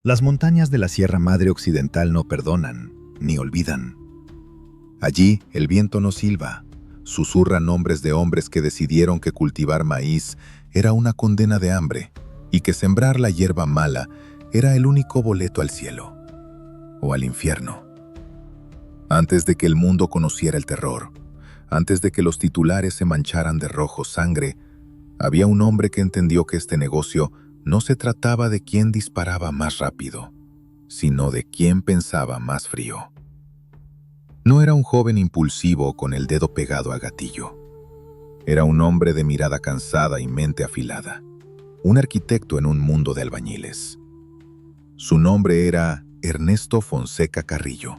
Las montañas de la Sierra Madre Occidental no perdonan, ni olvidan. Allí el viento no silba, susurra nombres de hombres que decidieron que cultivar maíz era una condena de hambre y que sembrar la hierba mala era el único boleto al cielo o al infierno. Antes de que el mundo conociera el terror, antes de que los titulares se mancharan de rojo sangre, había un hombre que entendió que este negocio no se trataba de quién disparaba más rápido, sino de quién pensaba más frío. No era un joven impulsivo con el dedo pegado a gatillo. Era un hombre de mirada cansada y mente afilada, un arquitecto en un mundo de albañiles. Su nombre era Ernesto Fonseca Carrillo,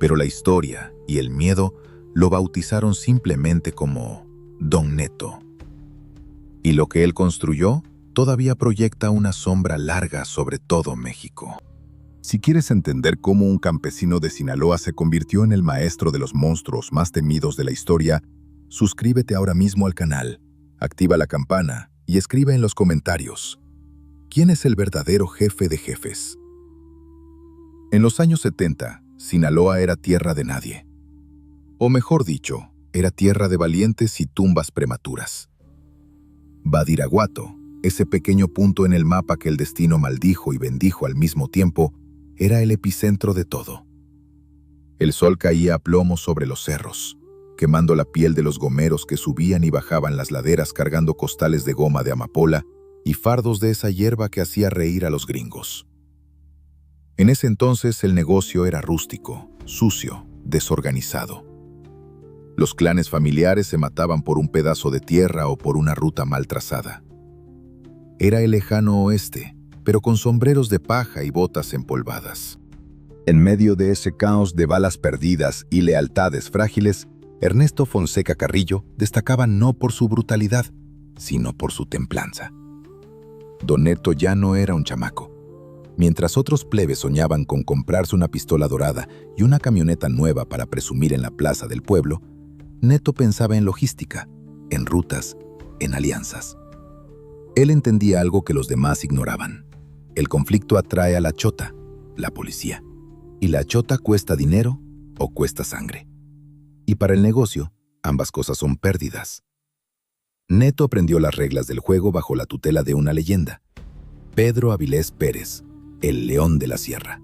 pero la historia y el miedo lo bautizaron simplemente como Don Neto. Y lo que él construyó todavía proyecta una sombra larga sobre todo México. Si quieres entender cómo un campesino de Sinaloa se convirtió en el maestro de los monstruos más temidos de la historia, suscríbete ahora mismo al canal, activa la campana y escribe en los comentarios: ¿quién es el verdadero jefe de jefes? En los años 70, Sinaloa era tierra de nadie. O mejor dicho, era tierra de valientes y tumbas prematuras. Badiraguato, ese pequeño punto en el mapa que el destino maldijo y bendijo al mismo tiempo, era el epicentro de todo. El sol caía a plomo sobre los cerros, quemando la piel de los gomeros que subían y bajaban las laderas cargando costales de goma de amapola y fardos de esa hierba que hacía reír a los gringos. En ese entonces el negocio era rústico, sucio, desorganizado. Los clanes familiares se mataban por un pedazo de tierra o por una ruta mal trazada. Era el lejano oeste, pero con sombreros de paja y botas empolvadas. En medio de ese caos de balas perdidas y lealtades frágiles, Ernesto Fonseca Carrillo destacaba no por su brutalidad, sino por su templanza. Don Neto ya no era un chamaco. Mientras otros plebes soñaban con comprarse una pistola dorada y una camioneta nueva para presumir en la plaza del pueblo, Neto pensaba en logística, en rutas, en alianzas. Él entendía algo que los demás ignoraban. El conflicto atrae a la chota, la policía. Y la chota cuesta dinero o cuesta sangre. Y para el negocio, ambas cosas son pérdidas. Neto aprendió las reglas del juego bajo la tutela de una leyenda: Pedro Avilés Pérez, el león de la sierra.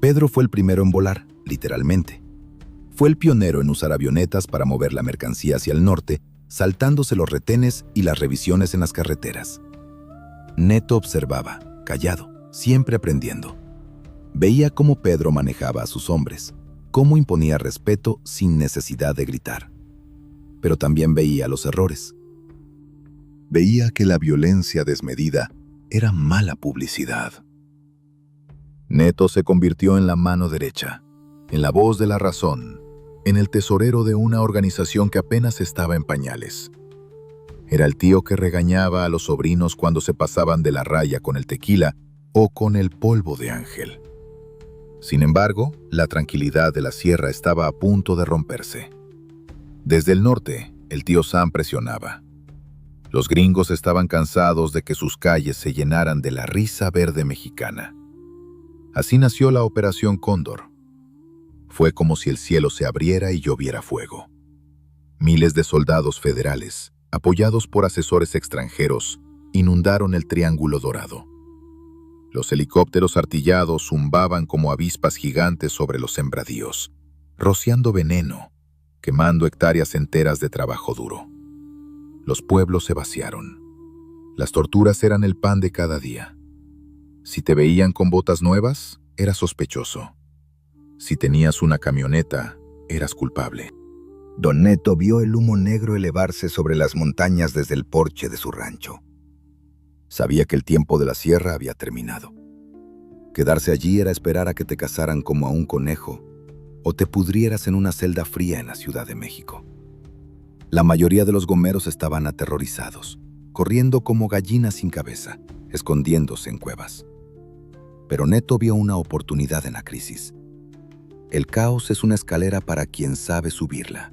Pedro fue el primero en volar, literalmente. Fue el pionero en usar avionetas para mover la mercancía hacia el norte, saltándose los retenes y las revisiones en las carreteras. Neto observaba, callado, siempre aprendiendo. Veía cómo Pedro manejaba a sus hombres, cómo imponía respeto sin necesidad de gritar. Pero también veía los errores. Veía que la violencia desmedida era mala publicidad. Neto se convirtió en la mano derecha, en la voz de la razón, en el tesorero de una organización que apenas estaba en pañales. Era el tío que regañaba a los sobrinos cuando se pasaban de la raya con el tequila o con el polvo de ángel. Sin embargo, la tranquilidad de la sierra estaba a punto de romperse. Desde el norte, el tío Sam presionaba. Los gringos estaban cansados de que sus calles se llenaran de la risa verde mexicana. Así nació la Operación Cóndor. Fue como si el cielo se abriera y lloviera fuego. Miles de soldados federales, apoyados por asesores extranjeros, inundaron el Triángulo Dorado. Los helicópteros artillados zumbaban como avispas gigantes sobre los sembradíos, rociando veneno, quemando hectáreas enteras de trabajo duro. Los pueblos se vaciaron. Las torturas eran el pan de cada día. Si te veían con botas nuevas, eras sospechoso. Si tenías una camioneta, eras culpable. Don Neto vio el humo negro elevarse sobre las montañas desde el porche de su rancho. Sabía que el tiempo de la sierra había terminado. Quedarse allí era esperar a que te cazaran como a un conejo o te pudrieras en una celda fría en la Ciudad de México. La mayoría de los gomeros estaban aterrorizados, corriendo como gallinas sin cabeza, escondiéndose en cuevas. Pero Neto vio una oportunidad en la crisis. El caos es una escalera para quien sabe subirla.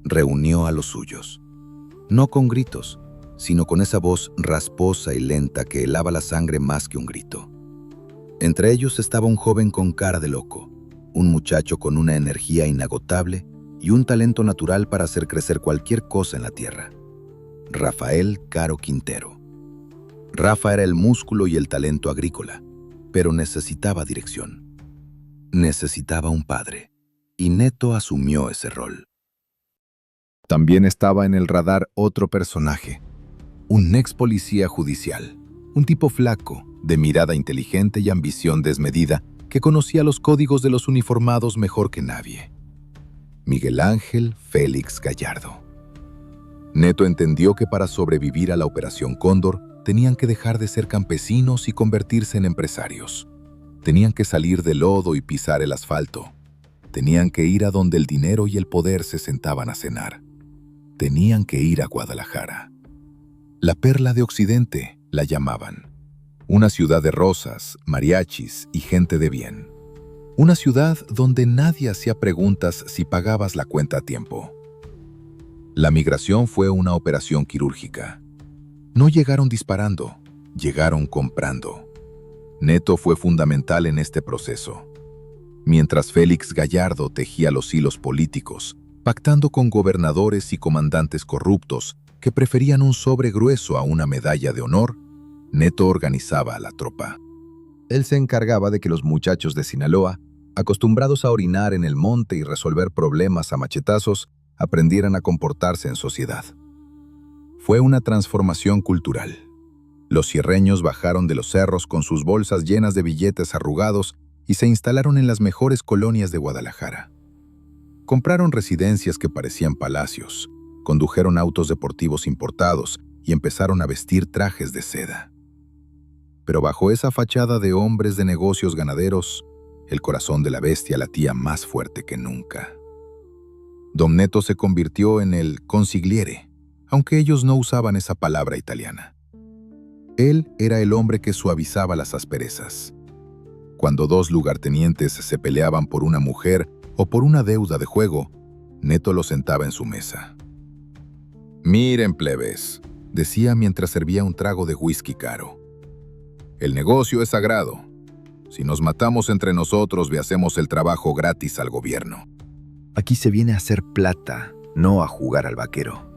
Reunió a los suyos. No con gritos, sino con esa voz rasposa y lenta que helaba la sangre más que un grito. Entre ellos estaba un joven con cara de loco, un muchacho con una energía inagotable y un talento natural para hacer crecer cualquier cosa en la tierra. Rafael Caro Quintero. Rafa era el músculo y el talento agrícola, pero necesitaba dirección. Necesitaba un padre, y Neto asumió ese rol. También estaba en el radar otro personaje, un ex policía judicial, un tipo flaco, de mirada inteligente y ambición desmedida, que conocía los códigos de los uniformados mejor que nadie. Miguel Ángel Félix Gallardo. Neto entendió que para sobrevivir a la Operación Cóndor, tenían que dejar de ser campesinos y convertirse en empresarios. Tenían que salir del lodo y pisar el asfalto. Tenían que ir a donde el dinero y el poder se sentaban a cenar. Tenían que ir a Guadalajara. La perla de Occidente, la llamaban. Una ciudad de rosas, mariachis y gente de bien. Una ciudad donde nadie hacía preguntas si pagabas la cuenta a tiempo. La migración fue una operación quirúrgica. No llegaron disparando, llegaron comprando. Neto fue fundamental en este proceso. Mientras Félix Gallardo tejía los hilos políticos, pactando con gobernadores y comandantes corruptos que preferían un sobre grueso a una medalla de honor, Neto organizaba a la tropa. Él se encargaba de que los muchachos de Sinaloa, acostumbrados a orinar en el monte y resolver problemas a machetazos, aprendieran a comportarse en sociedad. Fue una transformación cultural. Los sierreños bajaron de los cerros con sus bolsas llenas de billetes arrugados y se instalaron en las mejores colonias de Guadalajara. Compraron residencias que parecían palacios, condujeron autos deportivos importados y empezaron a vestir trajes de seda. Pero bajo esa fachada de hombres de negocios ganaderos, el corazón de la bestia latía más fuerte que nunca. Don Neto se convirtió en el consigliere, aunque ellos no usaban esa palabra italiana. Él era el hombre que suavizaba las asperezas. Cuando dos lugartenientes se peleaban por una mujer o por una deuda de juego, Neto los sentaba en su mesa. «Miren, plebes», decía mientras servía un trago de whisky caro. «El negocio es sagrado. Si nos matamos entre nosotros, le hacemos el trabajo gratis al gobierno. Aquí se viene a hacer plata, no a jugar al vaquero».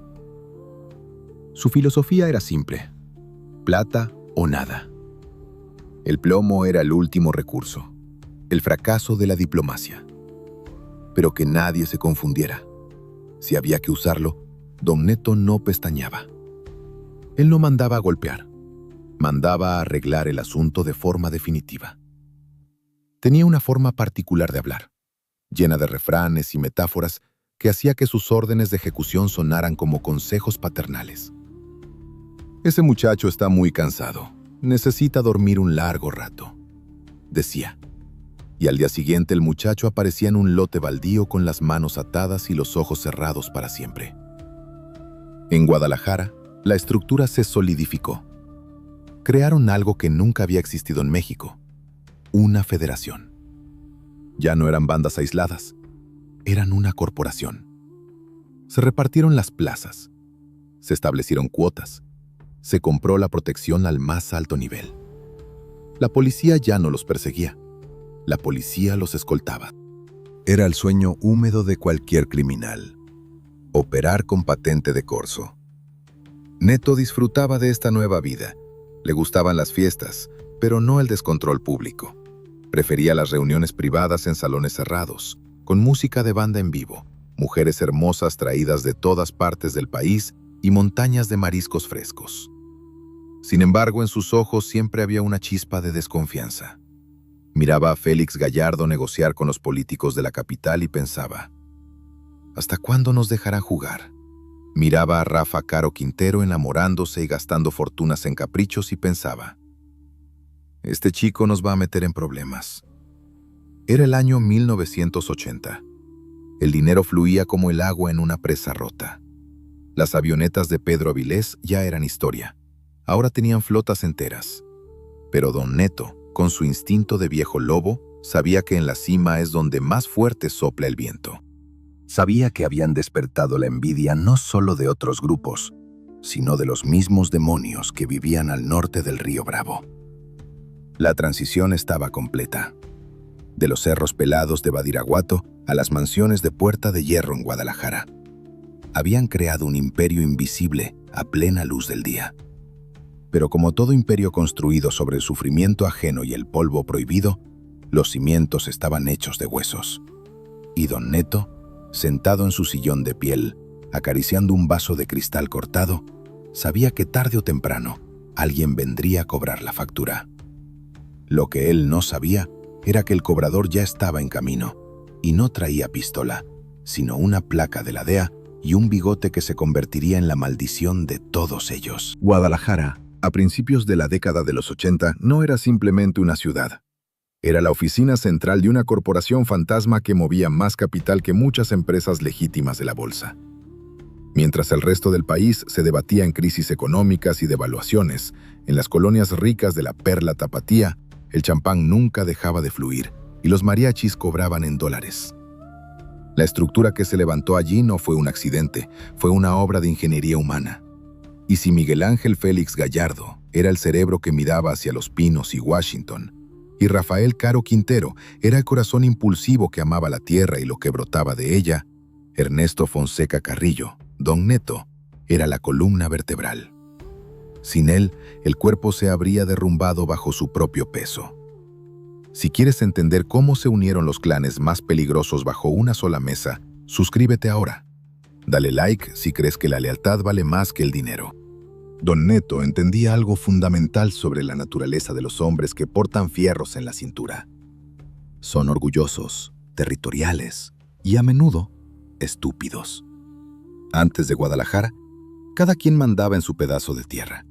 Su filosofía era simple: plata o nada. El plomo era el último recurso, el fracaso de la diplomacia. Pero que nadie se confundiera. Si había que usarlo, don Neto no pestañeaba. Él no mandaba a golpear, mandaba a arreglar el asunto de forma definitiva. Tenía una forma particular de hablar, llena de refranes y metáforas que hacía que sus órdenes de ejecución sonaran como consejos paternales. «Ese muchacho está muy cansado. Necesita dormir un largo rato», decía. Y al día siguiente el muchacho aparecía en un lote baldío con las manos atadas y los ojos cerrados para siempre. En Guadalajara, la estructura se solidificó. Crearon algo que nunca había existido en México: una federación. Ya no eran bandas aisladas, eran una corporación. Se repartieron las plazas, se establecieron cuotas, se compró la protección al más alto nivel. La policía ya no los perseguía, la policía los escoltaba. Era el sueño húmedo de cualquier criminal: operar con patente de corso. Neto disfrutaba de esta nueva vida. Le gustaban las fiestas, pero no el descontrol público. Prefería las reuniones privadas en salones cerrados, con música de banda en vivo, mujeres hermosas traídas de todas partes del país y montañas de mariscos frescos. Sin embargo, en sus ojos siempre había una chispa de desconfianza. Miraba a Félix Gallardo negociar con los políticos de la capital y pensaba: ¿hasta cuándo nos dejará jugar? Miraba a Rafa Caro Quintero enamorándose y gastando fortunas en caprichos y pensaba: este chico nos va a meter en problemas. Era el año 1980. El dinero fluía como el agua en una presa rota. Las avionetas de Pedro Avilés ya eran historia. Ahora tenían flotas enteras. Pero don Neto, con su instinto de viejo lobo, sabía que en la cima es donde más fuerte sopla el viento. Sabía que habían despertado la envidia no solo de otros grupos, sino de los mismos demonios que vivían al norte del río Bravo. La transición estaba completa. De los cerros pelados de Badiraguato a las mansiones de Puerta de Hierro en Guadalajara. Habían creado un imperio invisible a plena luz del día. Pero como todo imperio construido sobre el sufrimiento ajeno y el polvo prohibido, los cimientos estaban hechos de huesos. Y don Neto, sentado en su sillón de piel, acariciando un vaso de cristal cortado, sabía que tarde o temprano alguien vendría a cobrar la factura. Lo que él no sabía era que el cobrador ya estaba en camino, y no traía pistola, sino una placa de la DEA y un bigote que se convertiría en la maldición de todos ellos. Guadalajara, a principios de la década de los 80, no era simplemente una ciudad. Era la oficina central de una corporación fantasma que movía más capital que muchas empresas legítimas de la bolsa. Mientras el resto del país se debatía en crisis económicas y devaluaciones, en las colonias ricas de la Perla Tapatía, el champán nunca dejaba de fluir y los mariachis cobraban en dólares. La estructura que se levantó allí no fue un accidente, fue una obra de ingeniería humana. Y si Miguel Ángel Félix Gallardo era el cerebro que miraba hacia Los Pinos y Washington, y Rafael Caro Quintero era el corazón impulsivo que amaba la tierra y lo que brotaba de ella, Ernesto Fonseca Carrillo, don Neto, era la columna vertebral. Sin él, el cuerpo se habría derrumbado bajo su propio peso. Si quieres entender cómo se unieron los clanes más peligrosos bajo una sola mesa, suscríbete ahora. Dale like si crees que la lealtad vale más que el dinero. Don Neto entendía algo fundamental sobre la naturaleza de los hombres que portan fierros en la cintura. Son orgullosos, territoriales y a menudo estúpidos. Antes de Guadalajara, cada quien mandaba en su pedazo de tierra.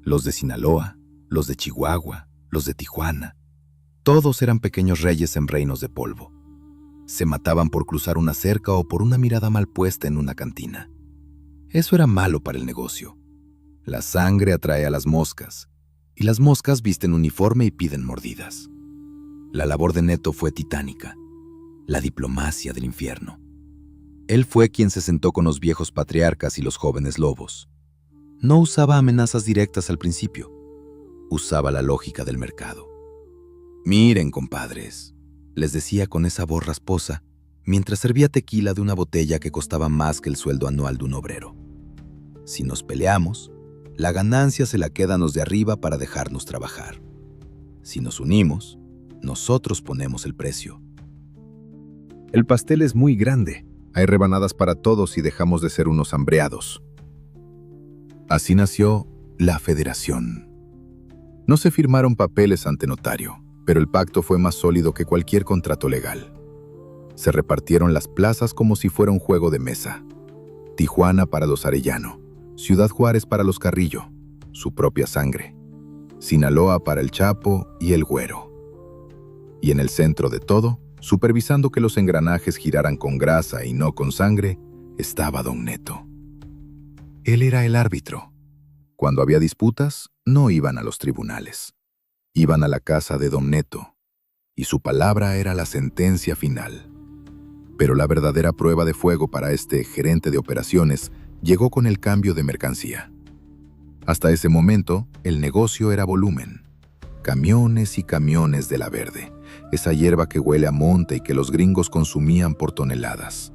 Los de Sinaloa, los de Chihuahua, los de Tijuana. Todos eran pequeños reyes en reinos de polvo. Se mataban por cruzar una cerca o por una mirada mal puesta en una cantina. Eso era malo para el negocio. La sangre atrae a las moscas, y las moscas visten uniforme y piden mordidas. La labor de Neto fue titánica, la diplomacia del infierno. Él fue quien se sentó con los viejos patriarcas y los jóvenes lobos. No usaba amenazas directas al principio, usaba la lógica del mercado. «Miren, compadres», les decía con esa voz rasposa, mientras servía tequila de una botella que costaba más que el sueldo anual de un obrero. «Si nos peleamos, la ganancia se la quedan los de arriba para dejarnos trabajar. Si nos unimos, nosotros ponemos el precio». El pastel es muy grande. Hay rebanadas para todos y dejamos de ser unos hambreados. Así nació la Federación. No se firmaron papeles ante notario, pero el pacto fue más sólido que cualquier contrato legal. Se repartieron las plazas como si fuera un juego de mesa. Tijuana para los Arellano, Ciudad Juárez para los Carrillo, su propia sangre. Sinaloa para el Chapo y el Güero. Y en el centro de todo, supervisando que los engranajes giraran con grasa y no con sangre, estaba don Neto. Él era el árbitro. Cuando había disputas, no iban a los tribunales. Iban a la casa de don Neto, y su palabra era la sentencia final. Pero la verdadera prueba de fuego para este gerente de operaciones llegó con el cambio de mercancía. Hasta ese momento, el negocio era volumen. Camiones y camiones de la verde, esa hierba que huele a monte y que los gringos consumían por toneladas.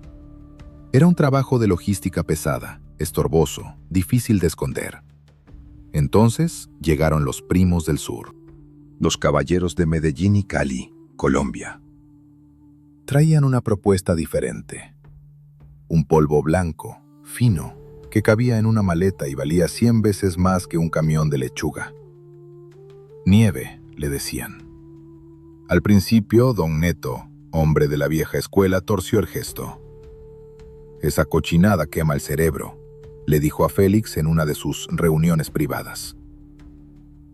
Era un trabajo de logística pesada, estorboso, difícil de esconder. Entonces llegaron los primos del sur. Los caballeros de Medellín y Cali, Colombia. Traían una propuesta diferente. Un polvo blanco, fino, que cabía en una maleta y valía 100 veces más que un camión de lechuga. Nieve, le decían. Al principio, don Neto, hombre de la vieja escuela, torció el gesto. «Esa cochinada quema el cerebro», le dijo a Félix en una de sus reuniones privadas.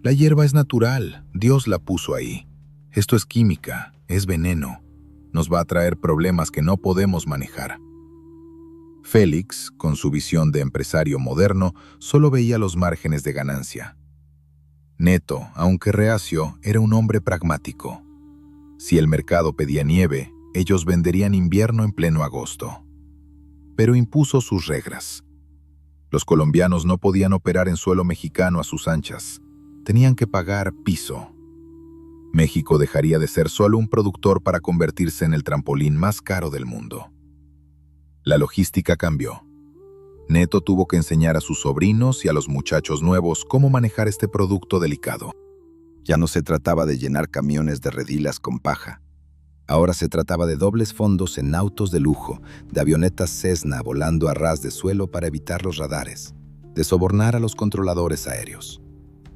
«La hierba es natural, Dios la puso ahí. Esto es química, es veneno. Nos va a traer problemas que no podemos manejar». Félix, con su visión de empresario moderno, solo veía los márgenes de ganancia. Neto, aunque reacio, era un hombre pragmático. Si el mercado pedía nieve, ellos venderían invierno en pleno agosto. Pero impuso sus reglas. Los colombianos no podían operar en suelo mexicano a sus anchas. Tenían que pagar piso. México dejaría de ser solo un productor para convertirse en el trampolín más caro del mundo. La logística cambió. Neto tuvo que enseñar a sus sobrinos y a los muchachos nuevos cómo manejar este producto delicado. Ya no se trataba de llenar camiones de redilas con paja. Ahora se trataba de dobles fondos en autos de lujo, de avionetas Cessna volando a ras de suelo para evitar los radares, de sobornar a los controladores aéreos.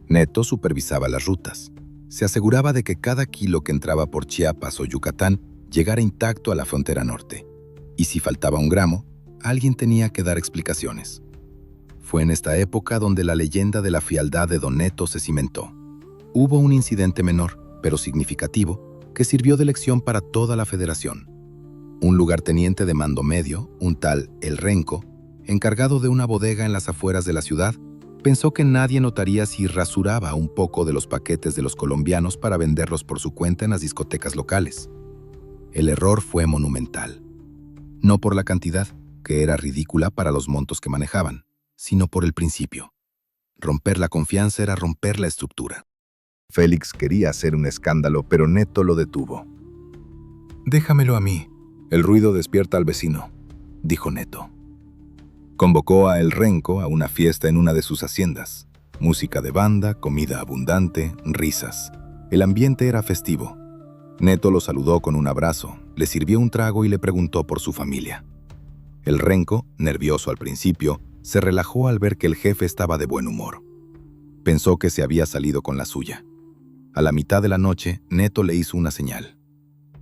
Neto supervisaba las rutas. Se aseguraba de que cada kilo que entraba por Chiapas o Yucatán llegara intacto a la frontera norte. Y si faltaba un gramo, alguien tenía que dar explicaciones. Fue en esta época donde la leyenda de la frialdad de Don Neto se cimentó. Hubo un incidente menor, pero significativo, que sirvió de lección para toda la federación. Un lugarteniente de mando medio, un tal El Renco, encargado de una bodega en las afueras de la ciudad, pensó que nadie notaría si rasuraba un poco de los paquetes de los colombianos para venderlos por su cuenta en las discotecas locales. El error fue monumental. No por la cantidad, que era ridícula para los montos que manejaban, sino por el principio. Romper la confianza era romper la estructura. Félix quería hacer un escándalo, pero Neto lo detuvo. «Déjamelo a mí. El ruido despierta al vecino», dijo Neto. Convocó a El Renco a una fiesta en una de sus haciendas. Música de banda, comida abundante, risas. El ambiente era festivo. Neto lo saludó con un abrazo, le sirvió un trago y le preguntó por su familia. El Renco, nervioso al principio, se relajó al ver que el jefe estaba de buen humor. Pensó que se había salido con la suya. A la mitad de la noche, Neto le hizo una señal.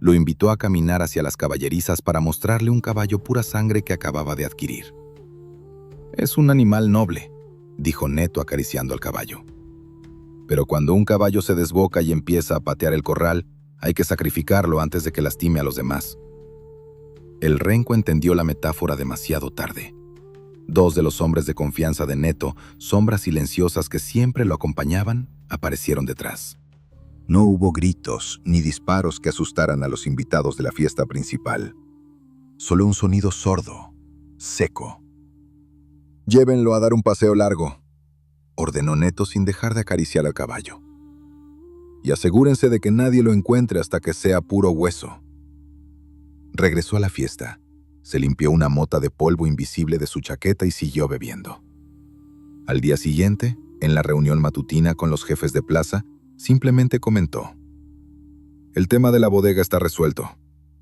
Lo invitó a caminar hacia las caballerizas para mostrarle un caballo pura sangre que acababa de adquirir. «Es un animal noble», dijo Neto acariciando al caballo. «Pero cuando un caballo se desboca y empieza a patear el corral, hay que sacrificarlo antes de que lastime a los demás». El Renco entendió la metáfora demasiado tarde. Dos de los hombres de confianza de Neto, sombras silenciosas que siempre lo acompañaban, aparecieron detrás. No hubo gritos ni disparos que asustaran a los invitados de la fiesta principal. Solo un sonido sordo, seco. «Llévenlo a dar un paseo largo», ordenó Neto sin dejar de acariciar al caballo. «Y asegúrense de que nadie lo encuentre hasta que sea puro hueso». Regresó a la fiesta, se limpió una mota de polvo invisible de su chaqueta y siguió bebiendo. Al día siguiente, en la reunión matutina con los jefes de plaza, simplemente comentó: «El tema de la bodega está resuelto.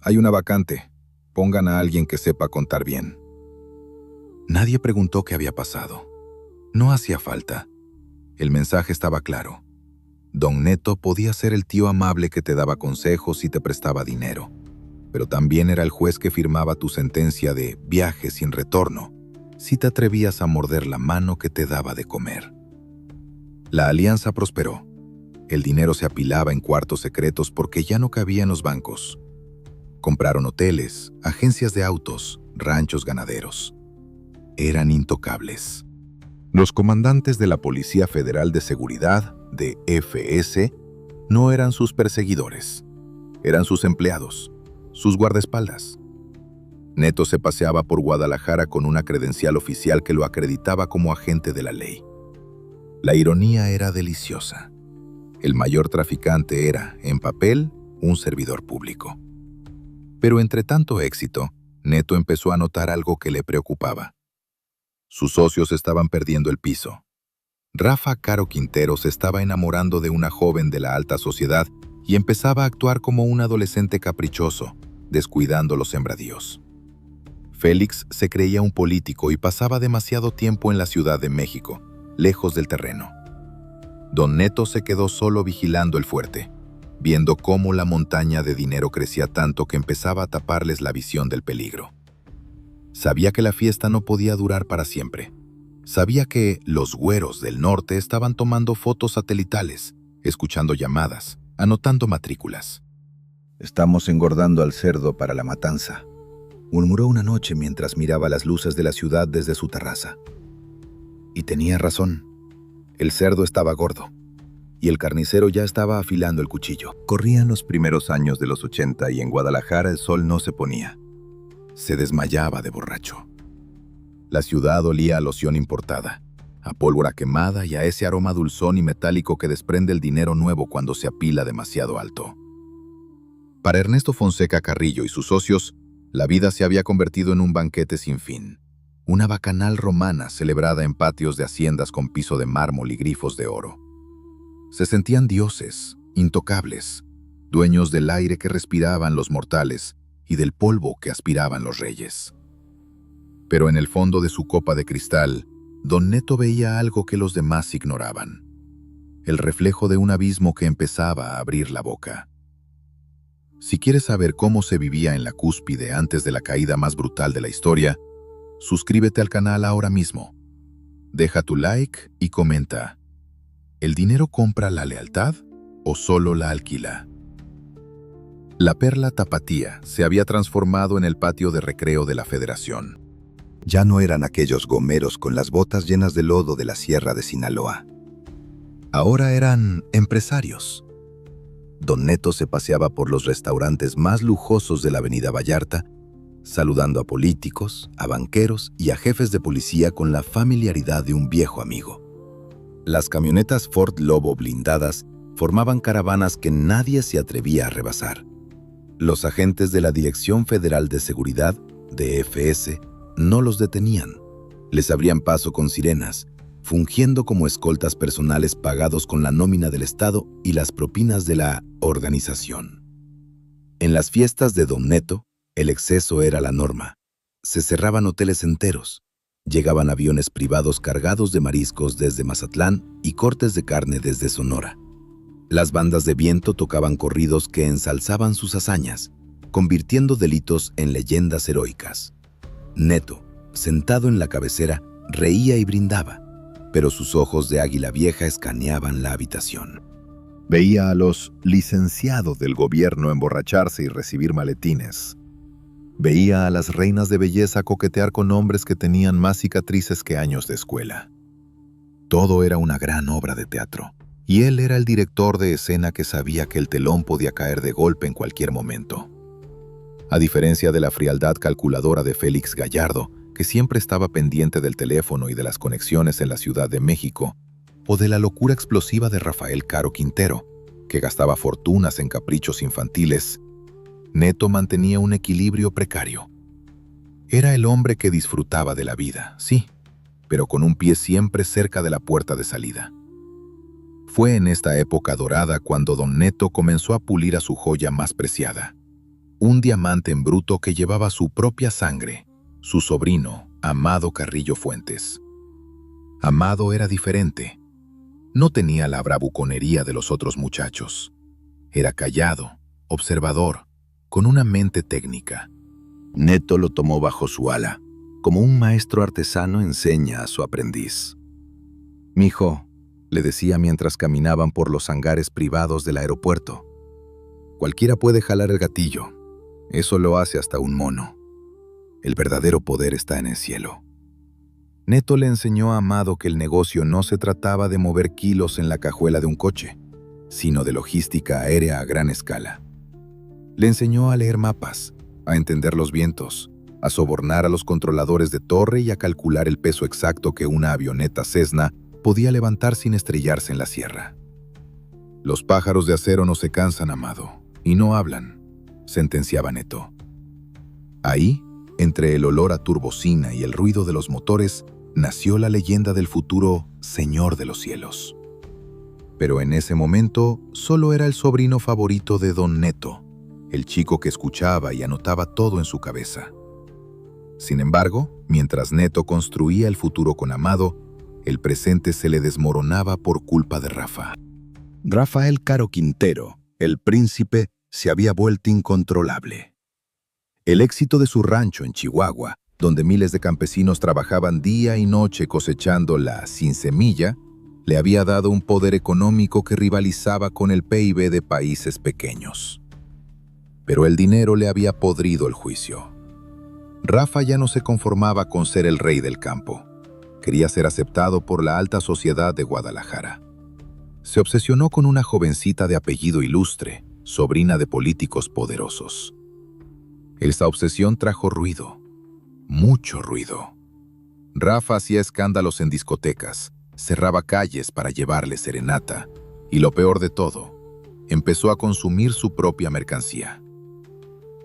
Hay una vacante. Pongan a alguien que sepa contar bien». Nadie preguntó qué había pasado. No hacía falta. El mensaje estaba claro. Don Neto podía ser el tío amable que te daba consejos y te prestaba dinero, pero también era el juez que firmaba tu sentencia de viaje sin retorno si te atrevías a morder la mano que te daba de comer. La alianza prosperó. El dinero se apilaba en cuartos secretos porque ya no cabía en los bancos. Compraron hoteles, agencias de autos, ranchos ganaderos. Eran intocables. Los comandantes de la Policía Federal de Seguridad, de FS, no eran sus perseguidores. Eran sus empleados, sus guardaespaldas. Neto se paseaba por Guadalajara con una credencial oficial que lo acreditaba como agente de la ley. La ironía era deliciosa. El mayor traficante era, en papel, un servidor público. Pero entre tanto éxito, Neto empezó a notar algo que le preocupaba. Sus socios estaban perdiendo el piso. Rafa Caro Quintero se estaba enamorando de una joven de la alta sociedad y empezaba a actuar como un adolescente caprichoso, descuidando los sembradíos. Félix se creía un político y pasaba demasiado tiempo en la Ciudad de México, lejos del terreno. Don Neto se quedó solo vigilando el fuerte, viendo cómo la montaña de dinero crecía tanto que empezaba a taparles la visión del peligro. Sabía que la fiesta no podía durar para siempre. Sabía que los güeros del norte estaban tomando fotos satelitales, escuchando llamadas, anotando matrículas. «Estamos engordando al cerdo para la matanza», murmuró una noche mientras miraba las luces de la ciudad desde su terraza. Y tenía razón. El cerdo estaba gordo, y el carnicero ya estaba afilando el cuchillo. Corrían los primeros años de los 80 y en Guadalajara el sol no se ponía. Se desmayaba de borracho. La ciudad olía a loción importada, a pólvora quemada y a ese aroma dulzón y metálico que desprende el dinero nuevo cuando se apila demasiado alto. Para Ernesto Fonseca Carrillo y sus socios, la vida se había convertido en un banquete sin fin, una bacanal romana celebrada en patios de haciendas con piso de mármol y grifos de oro. Se sentían dioses, intocables, dueños del aire que respiraban los mortales y del polvo que aspiraban los reyes. Pero en el fondo de su copa de cristal, don Neto veía algo que los demás ignoraban, el reflejo de un abismo que empezaba a abrir la boca. Si quieres saber cómo se vivía en la cúspide antes de la caída más brutal de la historia, suscríbete al canal ahora mismo. Deja tu like y comenta: ¿el dinero compra la lealtad o solo la alquila? La Perla Tapatía se había transformado en el patio de recreo de la Federación. Ya no eran aquellos gomeros con las botas llenas de lodo de la Sierra de Sinaloa. Ahora eran empresarios. Don Neto se paseaba por los restaurantes más lujosos de la Avenida Vallarta, saludando a políticos, a banqueros y a jefes de policía con la familiaridad de un viejo amigo. Las camionetas Ford Lobo blindadas formaban caravanas que nadie se atrevía a rebasar. Los agentes de la Dirección Federal de Seguridad, DFS, no los detenían. Les abrían paso con sirenas, fungiendo como escoltas personales pagados con la nómina del Estado y las propinas de la organización. En las fiestas de Don Neto, el exceso era la norma. Se cerraban hoteles enteros. Llegaban aviones privados cargados de mariscos desde Mazatlán y cortes de carne desde Sonora. Las bandas de viento tocaban corridos que ensalzaban sus hazañas, convirtiendo delitos en leyendas heroicas. Neto, sentado en la cabecera, reía y brindaba, pero sus ojos de águila vieja escaneaban la habitación. Veía a los licenciados del gobierno emborracharse y recibir maletines. Veía a las reinas de belleza coquetear con hombres que tenían más cicatrices que años de escuela. Todo era una gran obra de teatro, y él era el director de escena que sabía que el telón podía caer de golpe en cualquier momento. A diferencia de la frialdad calculadora de Félix Gallardo, que siempre estaba pendiente del teléfono y de las conexiones en la Ciudad de México, o de la locura explosiva de Rafael Caro Quintero, que gastaba fortunas en caprichos infantiles, Neto mantenía un equilibrio precario. Era el hombre que disfrutaba de la vida, sí, pero con un pie siempre cerca de la puerta de salida. Fue en esta época dorada cuando don Neto comenzó a pulir a su joya más preciada, un diamante en bruto que llevaba su propia sangre, su sobrino, Amado Carrillo Fuentes. Amado era diferente. No tenía la bravuconería de los otros muchachos. Era callado, observador, con una mente técnica. Neto lo tomó bajo su ala, como un maestro artesano enseña a su aprendiz. «Mijo», le decía mientras caminaban por los hangares privados del aeropuerto, «cualquiera puede jalar el gatillo. Eso lo hace hasta un mono. El verdadero poder está en el cielo». Neto le enseñó a Amado que el negocio no se trataba de mover kilos en la cajuela de un coche, sino de logística aérea a gran escala. Le enseñó a leer mapas, a entender los vientos, a sobornar a los controladores de torre y a calcular el peso exacto que una avioneta Cessna podía levantar sin estrellarse en la sierra. «Los pájaros de acero no se cansan, Amado, y no hablan», sentenciaba Neto. Ahí, entre el olor a turbocina y el ruido de los motores, nació la leyenda del futuro Señor de los Cielos. Pero en ese momento solo era el sobrino favorito de don Neto, el chico que escuchaba y anotaba todo en su cabeza. Sin embargo, mientras Neto construía el futuro con Amado, el presente se le desmoronaba por culpa de Rafa. Rafael Caro Quintero, el príncipe, se había vuelto incontrolable. El éxito de su rancho en Chihuahua, donde miles de campesinos trabajaban día y noche cosechando la sin semilla, le había dado un poder económico que rivalizaba con el PIB de países pequeños. Pero el dinero le había podrido el juicio. Rafa ya no se conformaba con ser el rey del campo. Quería ser aceptado por la alta sociedad de Guadalajara. Se obsesionó con una jovencita de apellido ilustre, sobrina de políticos poderosos. Esa obsesión trajo ruido, mucho ruido. Rafa hacía escándalos en discotecas, cerraba calles para llevarle serenata y, lo peor de todo, empezó a consumir su propia mercancía.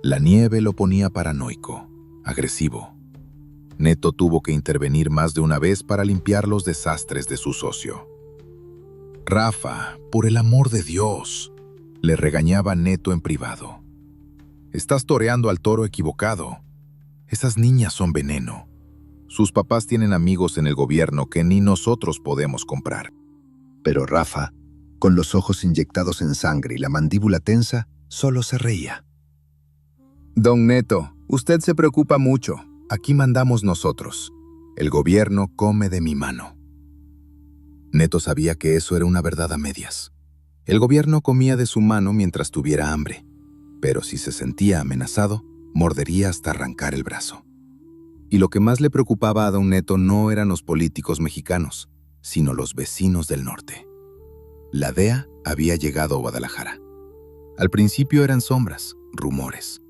La nieve lo ponía paranoico, agresivo. Neto tuvo que intervenir más de una vez para limpiar los desastres de su socio. «Rafa, por el amor de Dios», le regañaba Neto en privado. «Estás toreando al toro equivocado. Esas niñas son veneno. Sus papás tienen amigos en el gobierno que ni nosotros podemos comprar». Pero Rafa, con los ojos inyectados en sangre y la mandíbula tensa, solo se reía. «Don Neto, usted se preocupa mucho. Aquí mandamos nosotros. El gobierno come de mi mano». Neto sabía que eso era una verdad a medias. El gobierno comía de su mano mientras tuviera hambre, pero si se sentía amenazado, mordería hasta arrancar el brazo. Y lo que más le preocupaba a don Neto no eran los políticos mexicanos, sino los vecinos del norte. La DEA había llegado a Guadalajara. Al principio eran sombras, rumores.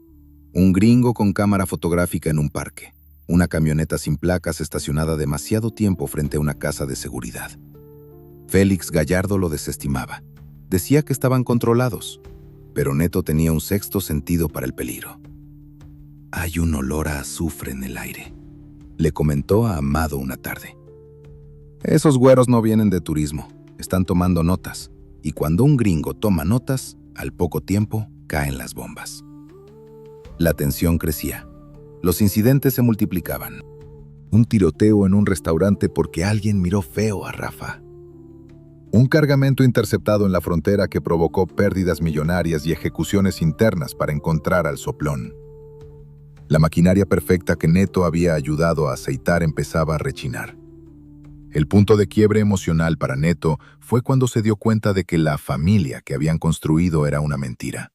Un gringo con cámara fotográfica en un parque, una camioneta sin placas estacionada demasiado tiempo frente a una casa de seguridad. Félix Gallardo lo desestimaba. Decía que estaban controlados, pero Neto tenía un sexto sentido para el peligro. «Hay un olor a azufre en el aire», le comentó a Amado una tarde. «Esos güeros no vienen de turismo, están tomando notas, y cuando un gringo toma notas, al poco tiempo caen las bombas». La tensión crecía. Los incidentes se multiplicaban. Un tiroteo en un restaurante porque alguien miró feo a Rafa. Un cargamento interceptado en la frontera que provocó pérdidas millonarias y ejecuciones internas para encontrar al soplón. La maquinaria perfecta que Neto había ayudado a aceitar empezaba a rechinar. El punto de quiebre emocional para Neto fue cuando se dio cuenta de que la familia que habían construido era una mentira.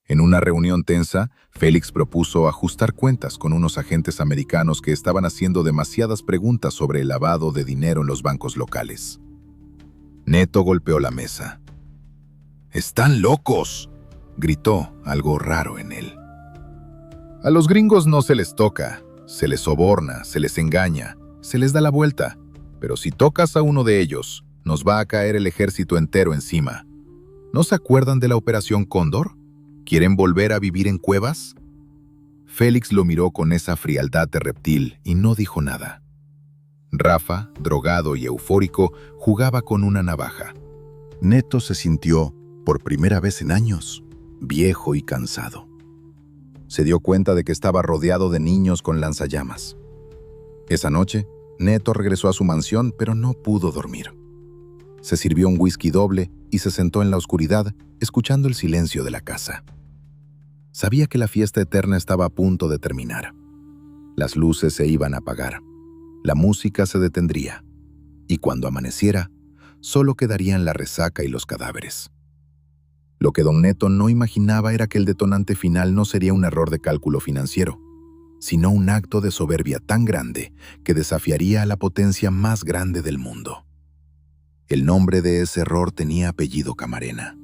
En una reunión tensa, Félix propuso ajustar cuentas con unos agentes americanos que estaban haciendo demasiadas preguntas sobre el lavado de dinero en los bancos locales. Neto golpeó la mesa. «¡Están locos!», gritó, algo raro en él. «A los gringos no se les toca, se les soborna, se les engaña, se les da la vuelta. Pero si tocas a uno de ellos, nos va a caer el ejército entero encima. ¿No se acuerdan de la Operación Cóndor? ¿Quieren volver a vivir en cuevas?». Félix lo miró con esa frialdad de reptil y no dijo nada. Rafa, drogado y eufórico, jugaba con una navaja. Neto se sintió, por primera vez en años, viejo y cansado. Se dio cuenta de que estaba rodeado de niños con lanzallamas. Esa noche, Neto regresó a su mansión, pero no pudo dormir. Se sirvió un whisky doble y se sentó en la oscuridad, escuchando el silencio de la casa. Sabía que la fiesta eterna estaba a punto de terminar. Las luces se iban a apagar. La música se detendría, y cuando amaneciera, solo quedarían la resaca y los cadáveres. Lo que don Neto no imaginaba era que el detonante final no sería un error de cálculo financiero, sino un acto de soberbia tan grande que desafiaría a la potencia más grande del mundo. El nombre de ese error tenía apellido Camarena,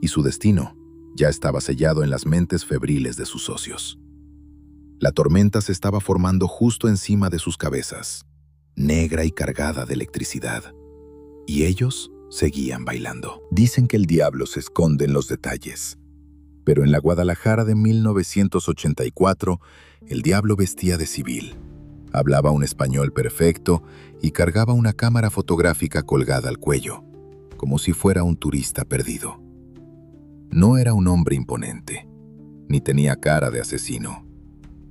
y su destino ya estaba sellado en las mentes febriles de sus socios. La tormenta se estaba formando justo encima de sus cabezas, negra y cargada de electricidad, y ellos seguían bailando. Dicen que el diablo se esconde en los detalles, pero en la Guadalajara de 1984, el diablo vestía de civil, hablaba un español perfecto y cargaba una cámara fotográfica colgada al cuello, como si fuera un turista perdido. No era un hombre imponente, ni tenía cara de asesino.